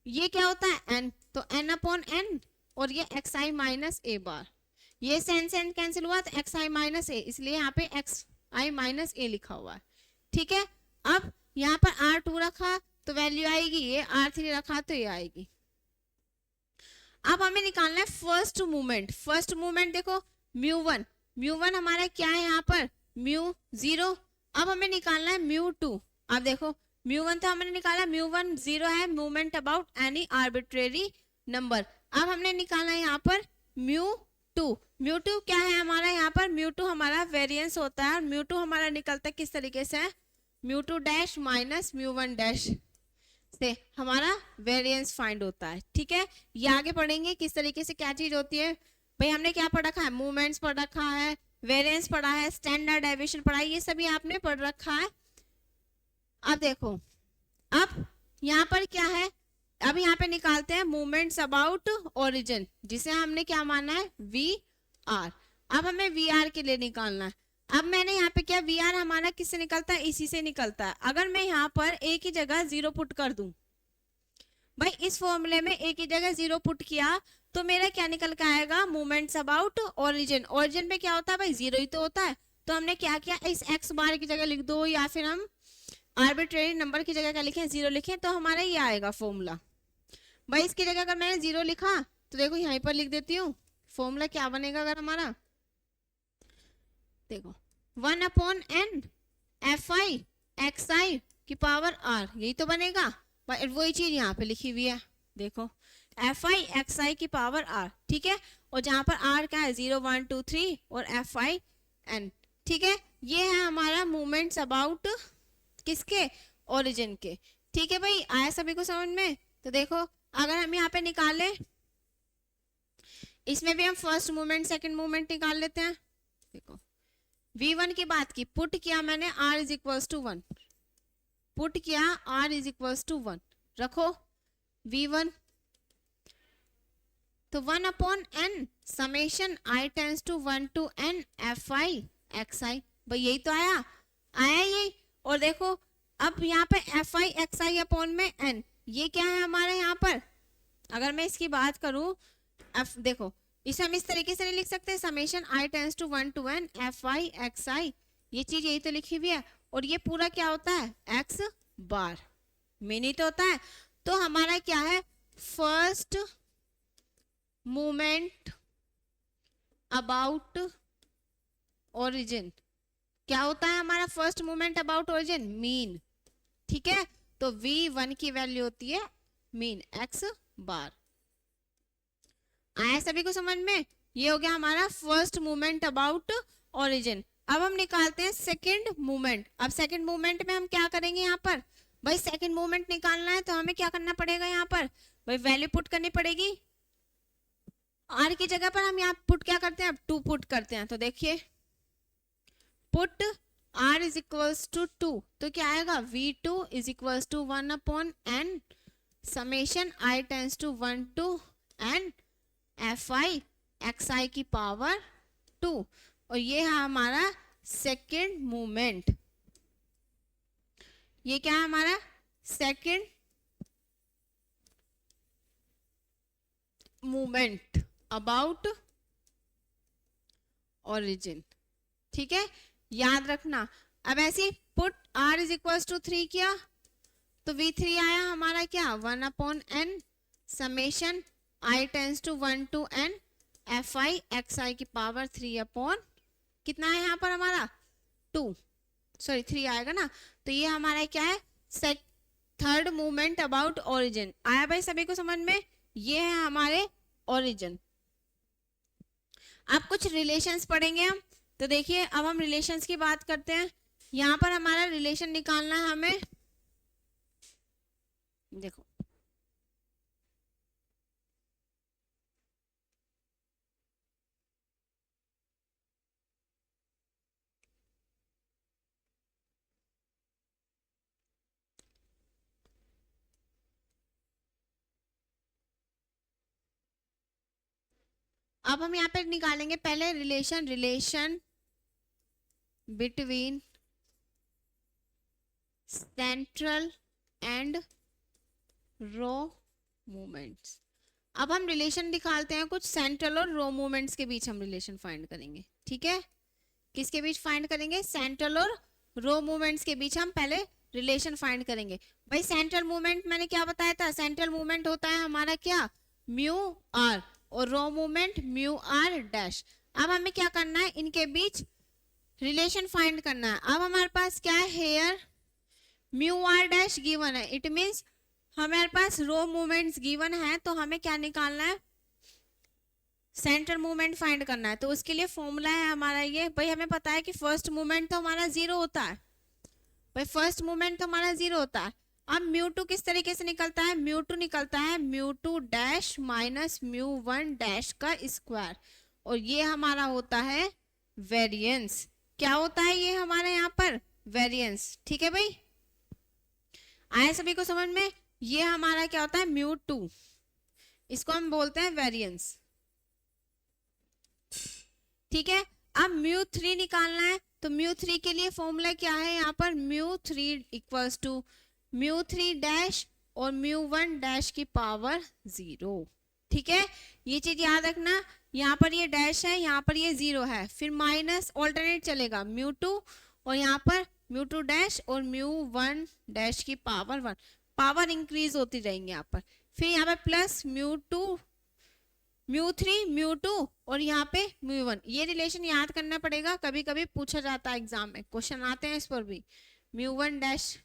ये क्या होता है n, तो n अपॉन n, और ये xi माइनस a बार, ये सेन सेन कैंसिल हुआ तो xi माइनस a, इसलिए यहाँ पे xi माइनस a लिखा हुआ है। ठीक है, अब यहाँ पर r2 रखा तो वैल्यू आएगी ये, r3 रखा तो ये आएगी। अब हमें निकालना है फर्स्ट मूवमेंट, फर्स्ट मूवमेंट देखो म्यू 1, म्यू 1 हमारा क्या है यहाँ पर, म्यू 0। अब हमें निकालना है म्यू 2, अब देखो म्यू 1 तो हमने निकाला, म्यू 1 0 है, movement about any arbitrary number. अब हमने निकाला है यहाँ पर म्यू 2, म्यू 2 क्या है हमारा यहाँ पर, म्यू 2 हमारा वेरिएंस होता है, म्यू 2 हमारा निकलता है किस तरीके से, mu 2 dash minus mu 1 dash से हमारा वेरिएंस फाइंड होता है। ठीक है, ये आगे पढ़ेंगे किस तरीके से क्या चीज होती है। भाई हमने क्या पढ़ रखा है, मूवमेंट्स पढ़ रखा है, वेरिएंस पढ़ा है, स्टैंडर्ड डेविएशन पढ़ा है, ये सभी आपने पढ़ रखा है। अब देखो, अब यहाँ पर क्या है, अब यहाँ पे निकालते हैं मूवमेंट्स अबाउट ओरिजिन, जिसे हमने क्या माना है, वी आर। अब हमें वी आर के लिए निकालना है। अब मैंने यहाँ पे क्या, वी आर हमारा किससे निकलता है, इसी से निकलता है। अगर मैं यहाँ पर ए की जगह 0 पुट कर दूं, भाई इस फॉर्मूले में ए की जगह 0 पुट किया तो मेरा क्या निकल के आएगा, मूवमेंट्स अबाउट ओरिजिन। ओरिजिन में क्या होता है भाई, 0 ही तो होता है। तो हमने क्या किया, इस x बार की जगह लिख दो, या फिर हम आर्बिट्रेरी नंबर की जगह क्या लिखें, 0 लिखें, तो हमारा ये आएगा फॉर्मूला। भाई इसकी जगह अगर मैंने 0 लिखा तो देखो यहीं पर लिख देती हूँ, फॉर्मूला क्या बनेगा अगर हमारा, देखो 1 अपॉन n fi xi की पावर r, यही तो बनेगा। वही चीज यहाँ पे लिखी हुई है, देखो fi xi की पावर r। ठीक है, और जहाँ पर r क्या है, 0 1 2 3 और fi n। ठीक है, ये है हमारा मूवमेंट्स अबाउट किसके, ओरिजिन के। ठीक है भाई, आया सभी को समझ में। तो देखो अगर हम यहाँ पे निकाले, इसमें भी हम फर्स्ट मूवमेंट सेकंड मूवमेंट निकाल लेते हैं। देखो v1 की बात की, पुट किया मैंने r is equals to 1, put किया r इज इक्वल्स टू 1, रखो v1, तो 1 upon n summation i tends to 1 to n fi xi, भाई यही तो आया, आया यही। और देखो अब यहाँ पे fi xi अपॉन में n, ये क्या है हमारे यहाँ पर, अगर मैं इसकी बात करूं, देखो इसे हम इस तरीके से नहीं लिख सकते, summation i tends to 1 to n fi xi, ये चीज यही तो लिखी हुई है। और ये पूरा क्या होता है, x बार, मिनी तो होता है। तो हमारा क्या है, फर्स्ट मूवमेंट अबाउट ओरिजिन। क्या होता है हमारा first movement about origin? Mean. ठीक है, तो v1 की वैल्यू होती है मीन x बार। आया सभी को समझ में? ये हो गया हमारा फर्स्ट मूवमेंट अबाउट ओरिजिन। अब हम निकालते हैं सेकंड मूवमेंट। अब सेकंड मूवमेंट में हम क्या करेंगे? यहाँ पर भाई सेकंड मूवमेंट निकालना है तो हमें क्या करना पड़ेगा? यहाँ पर भाई वैल्यू पुट करनी पड़ेगी। r की जगह पर हम यहाँ पुट क्या करते हैं? अब 2 पुट करते हैं। तो देखिए put r is equals to 2, तो क्या आएगा? v2 is equals to 1/n summation i tends to 1 to n fi xi की पावर 2। और ये है हमारा सेकंड मूवमेंट। ये क्या है हमारा? Second movement about origin. ठीक है, याद रखना। अब ऐसे put r is equals to 3 किया तो v3 आया हमारा क्या? 1/n summation i tends to 1 to n fi xi की पावर 3 कितना है यहाँ पर हमारा? 2, सॉरी 3 आएगा ना। तो ये हमारा क्या है? Third movement about origin. आया भाई सभी को समझ में? ये है हमारे ओरिजिन। अब कुछ रिलेशंस पढ़ेंगे हम। तो देखिए अब हम रिलेशंस की बात करते हैं। यहाँ पर हमारा रिलेशन निकालना है हमें। देखो अब हम यहाँ पे निकालेंगे पहले relation between central and raw movements. अब हम रिलेशन निकालते हैं कुछ सेंट्रल और रो मूवमेंट्स के बीच हम रिलेशन फाइंड करेंगे। ठीक है, किसके बीच फाइंड करेंगे? सेंट्रल और रो मूवमेंट्स के बीच हम पहले रिलेशन फाइंड करेंगे। भाई सेंट्रल मूवमेंट मैंने क्या बताया था? सेंट्रल मूवमेंट होता है हमारा क्या? म्यू आर, और रो मूवमेंट म्यू आर डैश। अब हमें क्या करना है? इनके बीच रिलेशन फाइंड करना है। अब हमारे पास क्या है? Here mu r dash given है, इट मींस हमारे पास रो मूवमेंट्स गिवन है, तो हमें क्या निकालना है? सेंट्रल मूवमेंट फाइंड करना है। तो उसके लिए फॉर्मूला है हमारा ये। भाई हमें पता है कि फर्स्ट मूवमेंट तो हमारा 0 होता है। भाई फर्स्ट मूवमेंट तो हमारा 0 होता है। अब म्यू2 किस तरीके से निकलता है? म्यू2 निकलता है म्यू2 डैश माइनस म्यू1 डैश का स्क्वायर, और ये हमारा होता है वेरिएंस। क्या होता है ये हमारा यहाँ पर? वेरिएंस। ठीक है भाई, आया सभी को समझ में? ये हमारा क्या होता है? म्यू2, इसको हम बोलते हैं वेरिएंस। ठीक है, अब म्यू3 निकालना है। तो म्यू3 के लिए फॉर्मूला क्या है यहाँ पर? म्यू3 इक्वल्स टू म्यू3 डैश और म्यू1 डैश की पावर 0। ठीक है, ये चीज याद रखना। यहाँ पर ये डैश है, यहाँ पर ये 0 है, फिर माइनस ऑल्टरनेट चलेगा म्यू2 और यहाँ पर म्यू2 डैश और म्यू1 डैश की पावर 1, पावर इंक्रीज होती रहेंगी यहाँ पर। फिर यहाँ पे प्लस म्यू2 म्यू3 म्यू2 और यहाँ पे म्यू1। ये रिलेशन याद करना पड़ेगा, कभी कभी पूछा जाता है एग्जाम में, क्वेश्चन आते हैं इस पर भी। म्यू1 डैश,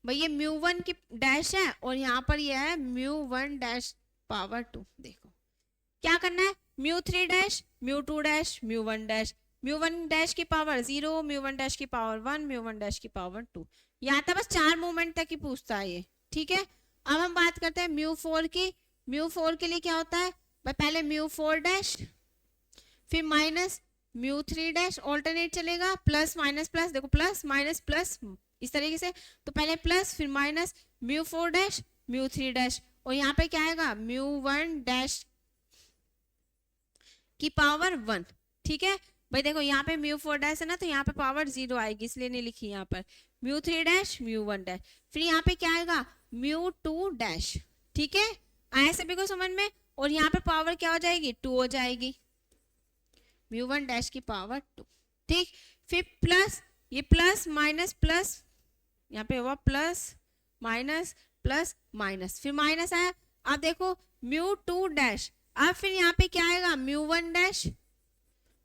भाई ये म्यू1 की डैश है और यहाँ पर ये है म्यू1 डैश पावर 2। देखो क्या करना है? म्यू3 डैश म्यू2 डैश म्यू1 डैश, म्यू1 डैश की पावर 0, म्यू1 डैश की पावर 1, म्यू1 डैश की पावर 2। यहाँ तक बस 4 मूवमेंट तक ही पूछता है ये। ठीक है, अब हम बात करते हैं म्यू4 की। म्यू4 के लिए क्या होता है? पहले म्यू4 डैश, फिर माइनस म्यू3 डैश, ऑल्टरनेट चलेगा, प्लस माइनस प्लस, देखो प्लस माइनस प्लस इस तरीके से। तो पहले प्लस फिर माइनस म्यू4 डैश म्यू3 डैश, और यहाँ पे क्या आएगा? म्यू1 डैश की पावर 1। ठीक है भाई, देखो यहाँ पे म्यू4 डैश है ना, तो यहाँ पे पावर 0 आएगी, इसलिए नहीं लिखी यहाँ पर। म्यू3 डैश म्यू1 डैश, फिर यहाँ पे क्या आएगा? म्यू2 डैश। ठीक है, आया सभी को समझ में? और यहाँ पे पावर क्या हो जाएगी? 2 हो जाएगी, म्यू1 डैश की पावर 2। ठीक, फिर प्लस, ये प्लस माइनस प्लस, यहाँ पे हुआ प्लस माइनस प्लस माइनस, फिर माइनस आया, अब देखो म्यू टू डैश, अब फिर यहाँ पे क्या आएगा, म्यू वन डैश,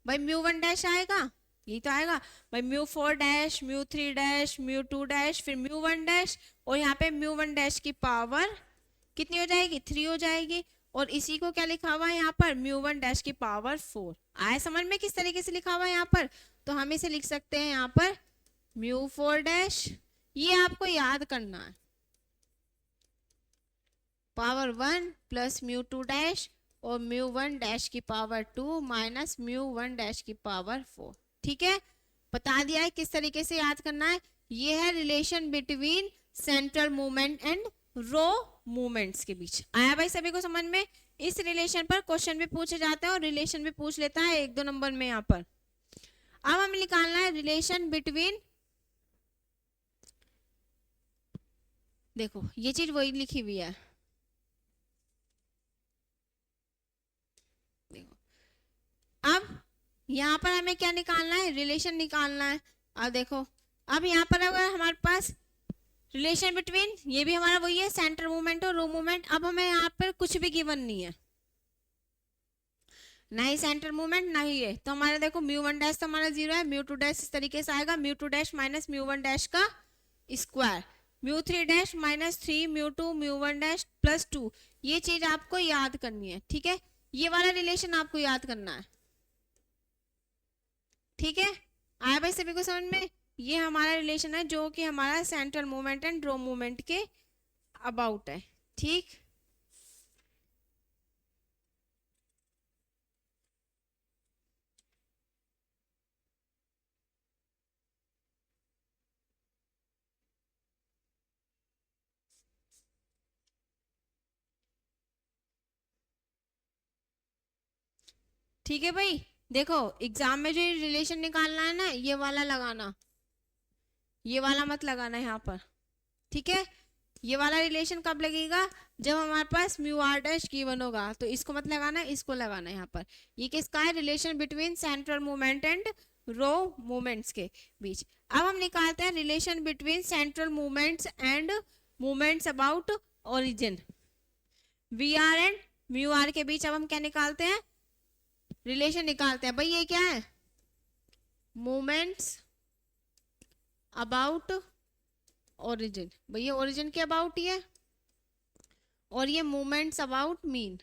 भाई म्यू वन डैश आएगा, यही तो आएगा भाई, mu four dash, mu three dash, mu two dash, फिर म्यू वन डैश, और यहाँ पे म्यू वन डैश की पावर कितनी हो जाएगी, 3 हो जाएगी, और इसी को क्या लिखा हुआ है यहाँ पर, म्यू वन डैश की पावर 4। आया समझ में किस तरीके से लिखा हुआ है यहाँ पर, तो हम इसे लिख सकते हैं यहाँ पर म्यू फोर डैश, ये आपको याद करना है, power 1 plus mu two dash और म्यू वन डैश की power 2 minus mu one dash की पावर 4। ठीक है, बता दिया है किस तरीके से याद करना है। ये है relation between central movement and raw movements के बीच। आया भाई सभी को समझ में। इस रिलेशन पर क्वेश्चन भी पूछे जाते हैं और रिलेशन भी पूछ लेता है 1-2 नंबर में यहाँ पर। अब हमें निकालना है रिलेशन बिटवीन, देखो ये चीज वही लिखी हुई है, अब यहाँ पर हमें क्या निकालना है, रिलेशन निकालना है। अब देखो, अब यहाँ पर अगर हमारे पास रिलेशन बिटवीन, ये भी हमारा वही है सेंटर मूवमेंट और रो मूवमेंट। अब हमें यहाँ पर कुछ भी गिवन नहीं है, ना ही सेंटर मूवमेंट ना ही ये, तो हमारा देखो म्यू वन डैश तो हमारा 0 है, म्यू टू डैश इस तरीके से आएगा, mu two dash minus mu one dash का square, mu three dash minus 3 mu two mu one dash plus 2। ये चीज आपको याद करनी है, ठीक है, ये वाला रिलेशन आपको याद करना है, ठीक है। आया भाई सभी को समझ में। ये हमारा रिलेशन है जो कि हमारा central movement and raw movement के अबाउट है, ठीक। ठीक है भाई, देखो एग्जाम में जो रिलेशन निकालना है ना, ये वाला लगाना, ये वाला मत लगाना यहाँ पर, ठीक है। ये वाला रिलेशन कब लगेगा, जब हमारे पास म्यू आर डैश गिवन होगा, तो इसको मत लगाना, इसको लगाना यहाँ पर। ये किसका है, relation between central movement and raw movements के बीच। अब हम निकालते हैं relation between central movements and movements about origin, v r and mu r के बीच। अब हम क्या निकालते हैं, रिलेशन निकालते हैं भाई। ये क्या है, मूवमेंट्स अबाउट ओरिजिन, भैया ओरिजिन के अबाउट ही है, और ये मूवमेंट्स अबाउट मीन।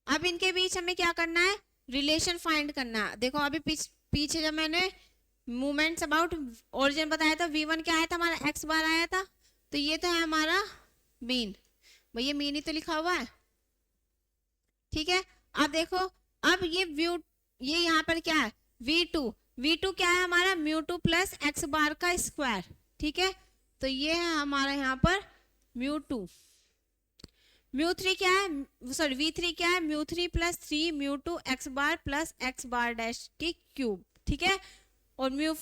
अब इनके बीच हमें क्या करना है, रिलेशन फाइंड करना है। देखो अभी पीछे जब मैंने मूवमेंट्स अबाउट ओरिजिन बताया था, v1 क्या आया था हमारा, x बार आया था, तो ये तो है हमारा मीन, भैया मीन ही तो लिखा हुआ है, ठीक है। अब देखो, अब ये यहाँ पर क्या है, v2 क्या है हमारा, म्यू टू प्लस एक्स बार का स्क्वायर, ठीक है। तो ये है हमारा यहाँ पर म्यू टू, म्यू थ्री क्या है, सॉरी v3 क्या है, mu three plus 3 mu two x bar plus x bar dash की क्यूब, ठीक है। और mu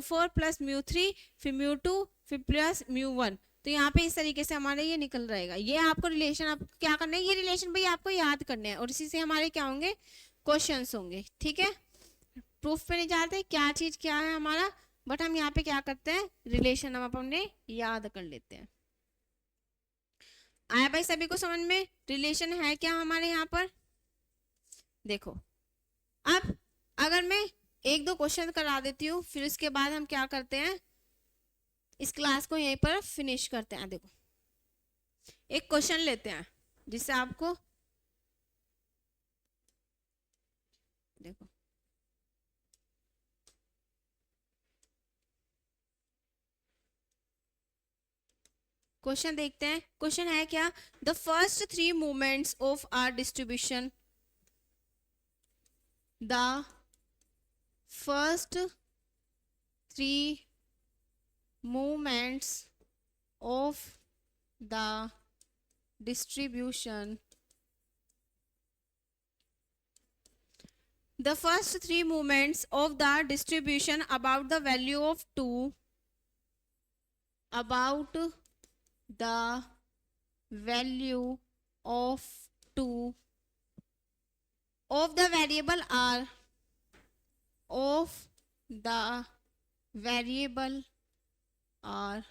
four plus mu three, फिर म्यू टू, फिर प्लस म्यू वन। तो यहाँ पे इस तरीके से हमारे ये निकल रहेगा। ये आपको रिलेशन, आप क्या करना है, ये रिलेशन भाई आपको याद करने हैं, और इसी से हमारे क्या होंगे, क्वेश्चंस होंगे, ठीक है। प्रूफ पे नहीं जाते क्या चीज क्या है हमारा, बट हम यहाँ पे क्या करते हैं, रिलेशन हम अपने याद कर लेते हैं। आया भाई सभी को समझ में, रिलेशन है क्या हमारे यहाँ पर। देखो अब अगर मैं 1-2 क्वेश्चन करा देती हूँ, फिर उसके बाद हम क्या करते हैं, इस क्लास को यहीं पर फिनिश करते हैं। देखो एक क्वेश्चन लेते हैं जिससे आपको, देखो क्वेश्चन देखते हैं। क्वेश्चन है क्या, the first 3 movements of r distribution, the first 3 movements of the distribution, the first 3 movements of the distribution about the value of 2, about the value of 2 of the variable r, of the variable are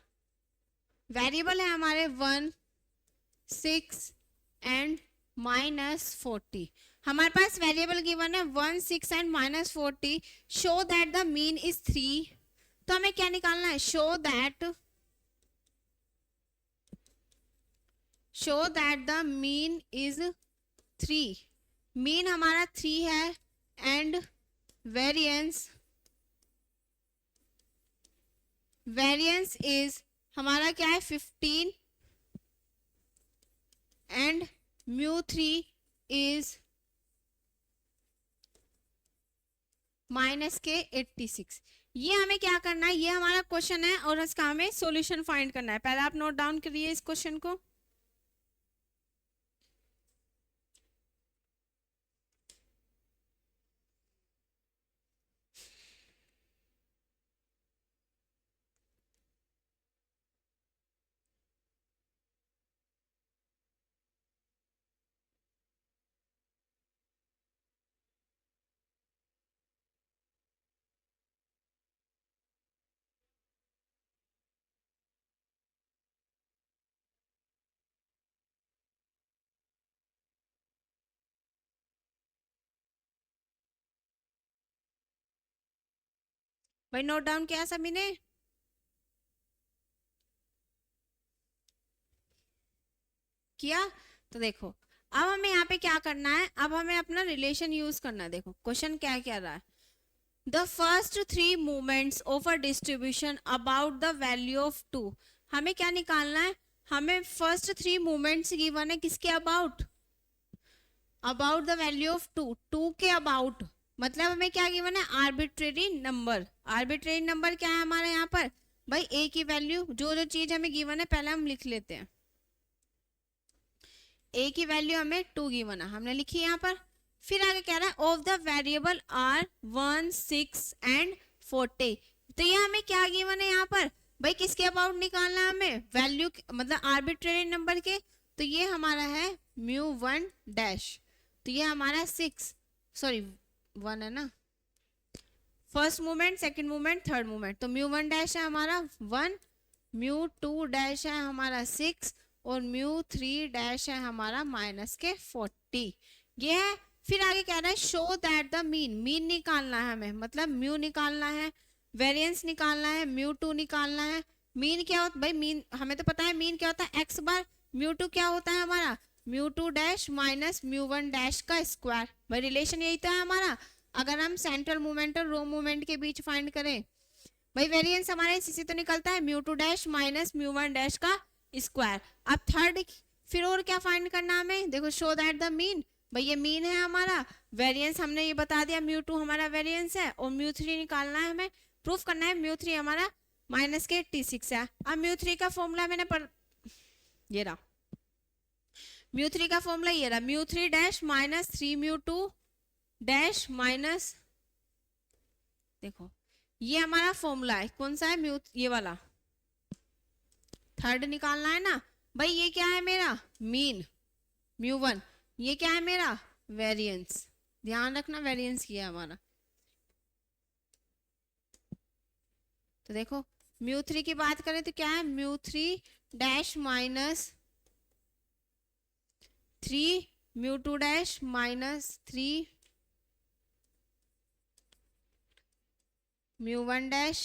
variable है हमारे 1, 6 and -40। हमारे पास variable given है 1, 6 and -40। Show that the mean is 3। तो हमें क्या निकालना है? Show that the mean is 3। Mean हमारा 3 है एंड वेरिएंस इज हमारा क्या है? 15 एंड μ3 इज -86। ये हमें क्या करना है? ये हमारा क्वेश्चन है और इसका हमें सॉल्यूशन फाइंड करना है। पहले आप नोट डाउन करिए इस क्वेश्चन को। भाई नोट डाउन किया सभी ने? किया? तो देखो अब हमें यहाँ पे क्या करना है? अब हमें अपना रिलेशन यूज करना है। देखो क्वेश्चन क्या क्या रहा है? The first 3 movements of a distribution about the value of 2। हमें क्या निकालना है? हमें फर्स्ट 3 मूवमेंट्स गिवन है किसके about? About the value of 2 के अबाउट। मतलब हमें क्या गिवन है? Arbitrary number. आर्बिट्रेरी नंबर क्या है हमारे यहाँ पर? भाई ए की वैल्यू, जो जो चीज हमें गिवन है पहले हम लिख लेते हैं। ए की वैल्यू हमें 2 गिवन है, हमने लिखी यहाँ पर। फिर आगे कह रहा है of the variable are 1, 6 and 40। तो ये हमें क्या गिवन है यहाँ पर? भाई किसके अबाउट निकालना है हमें? वैल्यू मतलब आर्बिट्रेरी नंबर के। तो ये हमारा है μ1 डैश। तो ये हमारा 1 है ना, first movement, second movement, third movement. तो μ1 डैश है हमारा 1, μ2 डैश है हमारा 6 और μ3 डैश है हमारा -40। ये है। फिर आगे कह रहा है शो दैट द मीन निकालना है हमें, मतलब म्यू निकालना है, वेरिएंस निकालना है, μ2 निकालना है। मीन क्या होता है भाई? मीन हमें तो पता है मीन क्या होता है? x बार। μ2 क्या होता है हमारा? μ2 डैश माइनस μ1 डैश का स्क्वायर। भाई रिलेशन यही तो है हमारा। अगर हम सेंट्रल मूवमेंट और रो मूवमेंट के बीच फाइंड करें, भाई वेरिएंस हमारे इसी तो निकलता है μ2 डैश माइनस μ1 डैश का स्क्वायर। अब थर्ड फिर और क्या फाइंड करना हमें? देखो शो दैट द मीन। भाई ये मीन है हमारा, वेरिएंस हमने ये बता दिया μ2 हमारा वेरिएंस है और μ3 निकालना है हमें, प्रूफ करना है। μ3 हमारा -86 है। अब μ3 का फॉर्मूला मैंने ये रहा, μ3 का फॉर्मूला ये रहा, μ3 डैश माइनस 3μ2 डैश माइनस, देखो ये हमारा फॉर्मूला है। कौन सा है? ये वाला थर्ड निकालना है ना भाई। ये क्या है मेरा? मीन μ1। ये क्या है मेरा? वेरिएंस। ध्यान रखना वेरिएंस किया हमारा। तो देखो μ3 की बात करें तो क्या है? μ3 dash minus 3 μ2 dash minus 3 μ1 dash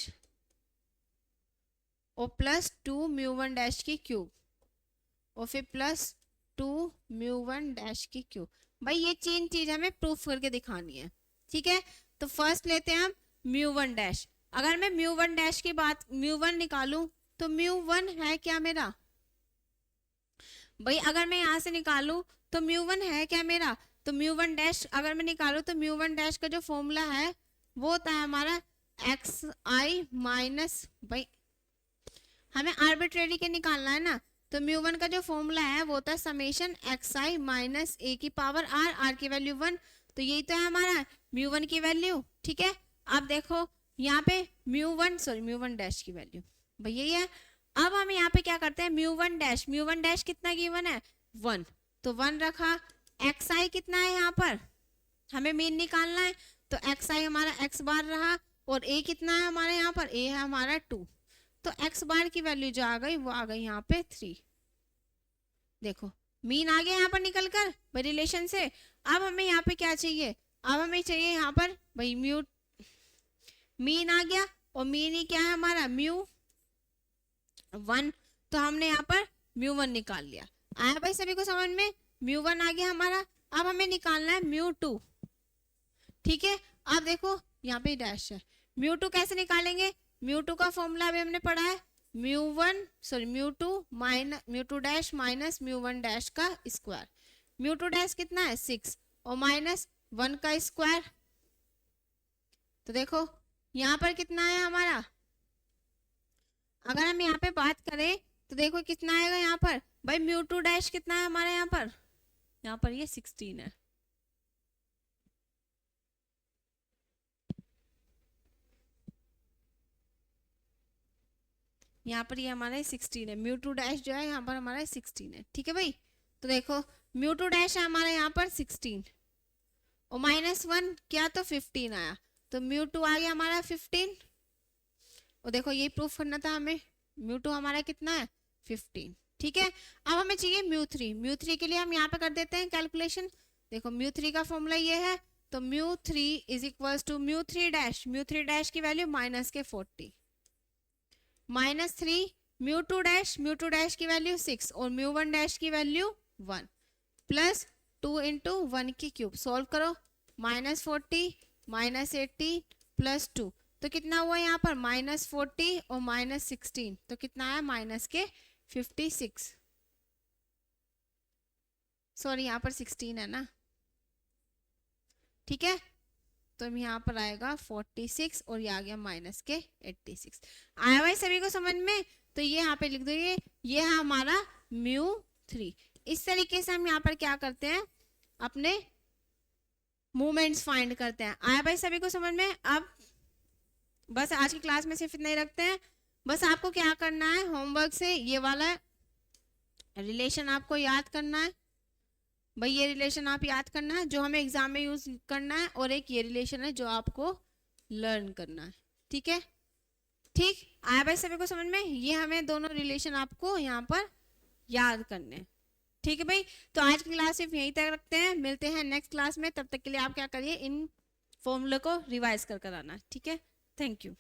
और प्लस 2 μ1 डैश की क्यूब और फिर प्लस 2 μ1 डैश की क्यूब। भाई ये तीन चीज हमें प्रूफ करके दिखानी है, ठीक है। तो फर्स्ट लेते हैं हम μ1 डैश। अगर मैं μ1 डैश की बात μ1 निकालूं तो μ1 है क्या मेरा? भाई अगर मैं यहां से निकालूं तो μ1 है क्या मेरा? तो μ1 डैश अगर मैं निकालूं तो μ1 डैश का जो फॉर्मूला है वो होता है हमारा xi माइनस, भाई हमें आर्बिट्रेरी के निकालना है ना, तो μ1 का जो फॉर्मूला है वो होता है समेशन xi माइनस a की पावर r की वैल्यू 1। तो यही तो है हमारा μ1 की वैल्यू, ठीक है। अब देखो यहाँ पे μ1 डैश की वैल्यू भाई यही है। अब हम यहाँ पे क्या करते हैं? μ1 डैश कितना गिवन है? 1। तो 1 रखा। xi कितना है यहाँ पर? हमें मीन निकालना है, तो xi हमारा x बार रहा और a कितना है हमारे यहाँ पर? a है हमारा 2। तो एक्स बार की वैल्यू जो आ गई वो आ गई यहाँ पे 3। देखो मीन आ गया यहाँ पर निकल कर भाई रिलेशन से। अब हमें यहाँ पे क्या चाहिए, अब हमें चाहिए यहाँ पर भाई म्यू, मीन आ गया और मीन ही क्या है हमारा म्यू 1, तो हमने यहाँ पर म्यू 1 निकाल लिया। आया भाई सभी को समझ में, म्यू 1 आ गया हमारा। अब हमें निकालना है म्यू 2, ठीक है। अब देखो यहाँ पे डैश है, म्यू 2 कैसे निकालेंगे, म्यू 2 का फॉर्मूला अभी हमने पढ़ा है, mu 2 dash minus mu 1 dash का स्क्वायर। म्यू 2 डैश कितना है 6 और माइनस 1 का स्क्वायर, तो देखो यहाँ पर कितना है हमारा, अगर हम यहाँ पे बात करें तो देखो कितना आएगा यहाँ पर भाई म्यू 2 डैश कितना है हमारे यहाँ पर ये 16 है। यहाँ पर ये हमारा 16 है, म्यू 2 डैश जो है यहाँ पर हमारा 16 है, ठीक है भाई। तो देखो म्यू 2 डैश है हमारे यहाँ पर 16 और माइनस 1 क्या तो 15 आया, तो म्यू 2 आ गया हमारा 15। और देखो ये प्रूफ करना था हमें, म्यू 2 हमारा कितना है 15, ठीक है। अब हमें चाहिए म्यू 3 के लिए हम यहाँ पे कर देते हैं कैलकुलेशन। देखो म्यू 3 का फॉर्मूला ये है, तो mu 3 is equal to mu 3 dash की वैल्यू माइनस के 40 माइनस 3 म्यू 2 डैश की वैल्यू 6 और म्यू 1 डैश की वैल्यू 1 प्लस 2 इंटू 1 की क्यूब, सॉल्व करो, माइनस 40 माइनस 80 प्लस 2, तो कितना हुआ यहाँ पर माइनस 40 और माइनस 16, तो कितना आया माइनस के 56, सॉरी यहाँ पर 16 है ना, ठीक है। तो यहाँ पर आएगा 46 और ये आ गया माइनस के 86। आया भाई सभी को समझ में, तो ये यहाँ पे लिख दो, ये है हमारा म्यू 3। इस तरीके से हम यहाँ पर क्या करते हैं, अपने मूवमेंट्स फाइंड करते हैं। आया भाई सभी को समझ में। अब बस आज की क्लास में सिर्फ इतना ही रखते हैं। बस आपको क्या करना है, होमवर्क से ये वाला रिलेशन आपको याद करना है भाई, ये रिलेशन आप याद करना है जो हमें एग्जाम में यूज करना है, और एक ये रिलेशन है जो आपको लर्न करना है, ठीक है। ठीक आया भाई सभी को समझ में, ये हमें दोनों रिलेशन आपको यहाँ पर याद करने हैं, ठीक है भाई। तो आज की क्लास सिर्फ यहीं तक रखते हैं, मिलते हैं नेक्स्ट क्लास में। तब तक के लिए आप क्या करिए, इन फॉर्मूले को रिवाइज कर आना, ठीक है। Thank you.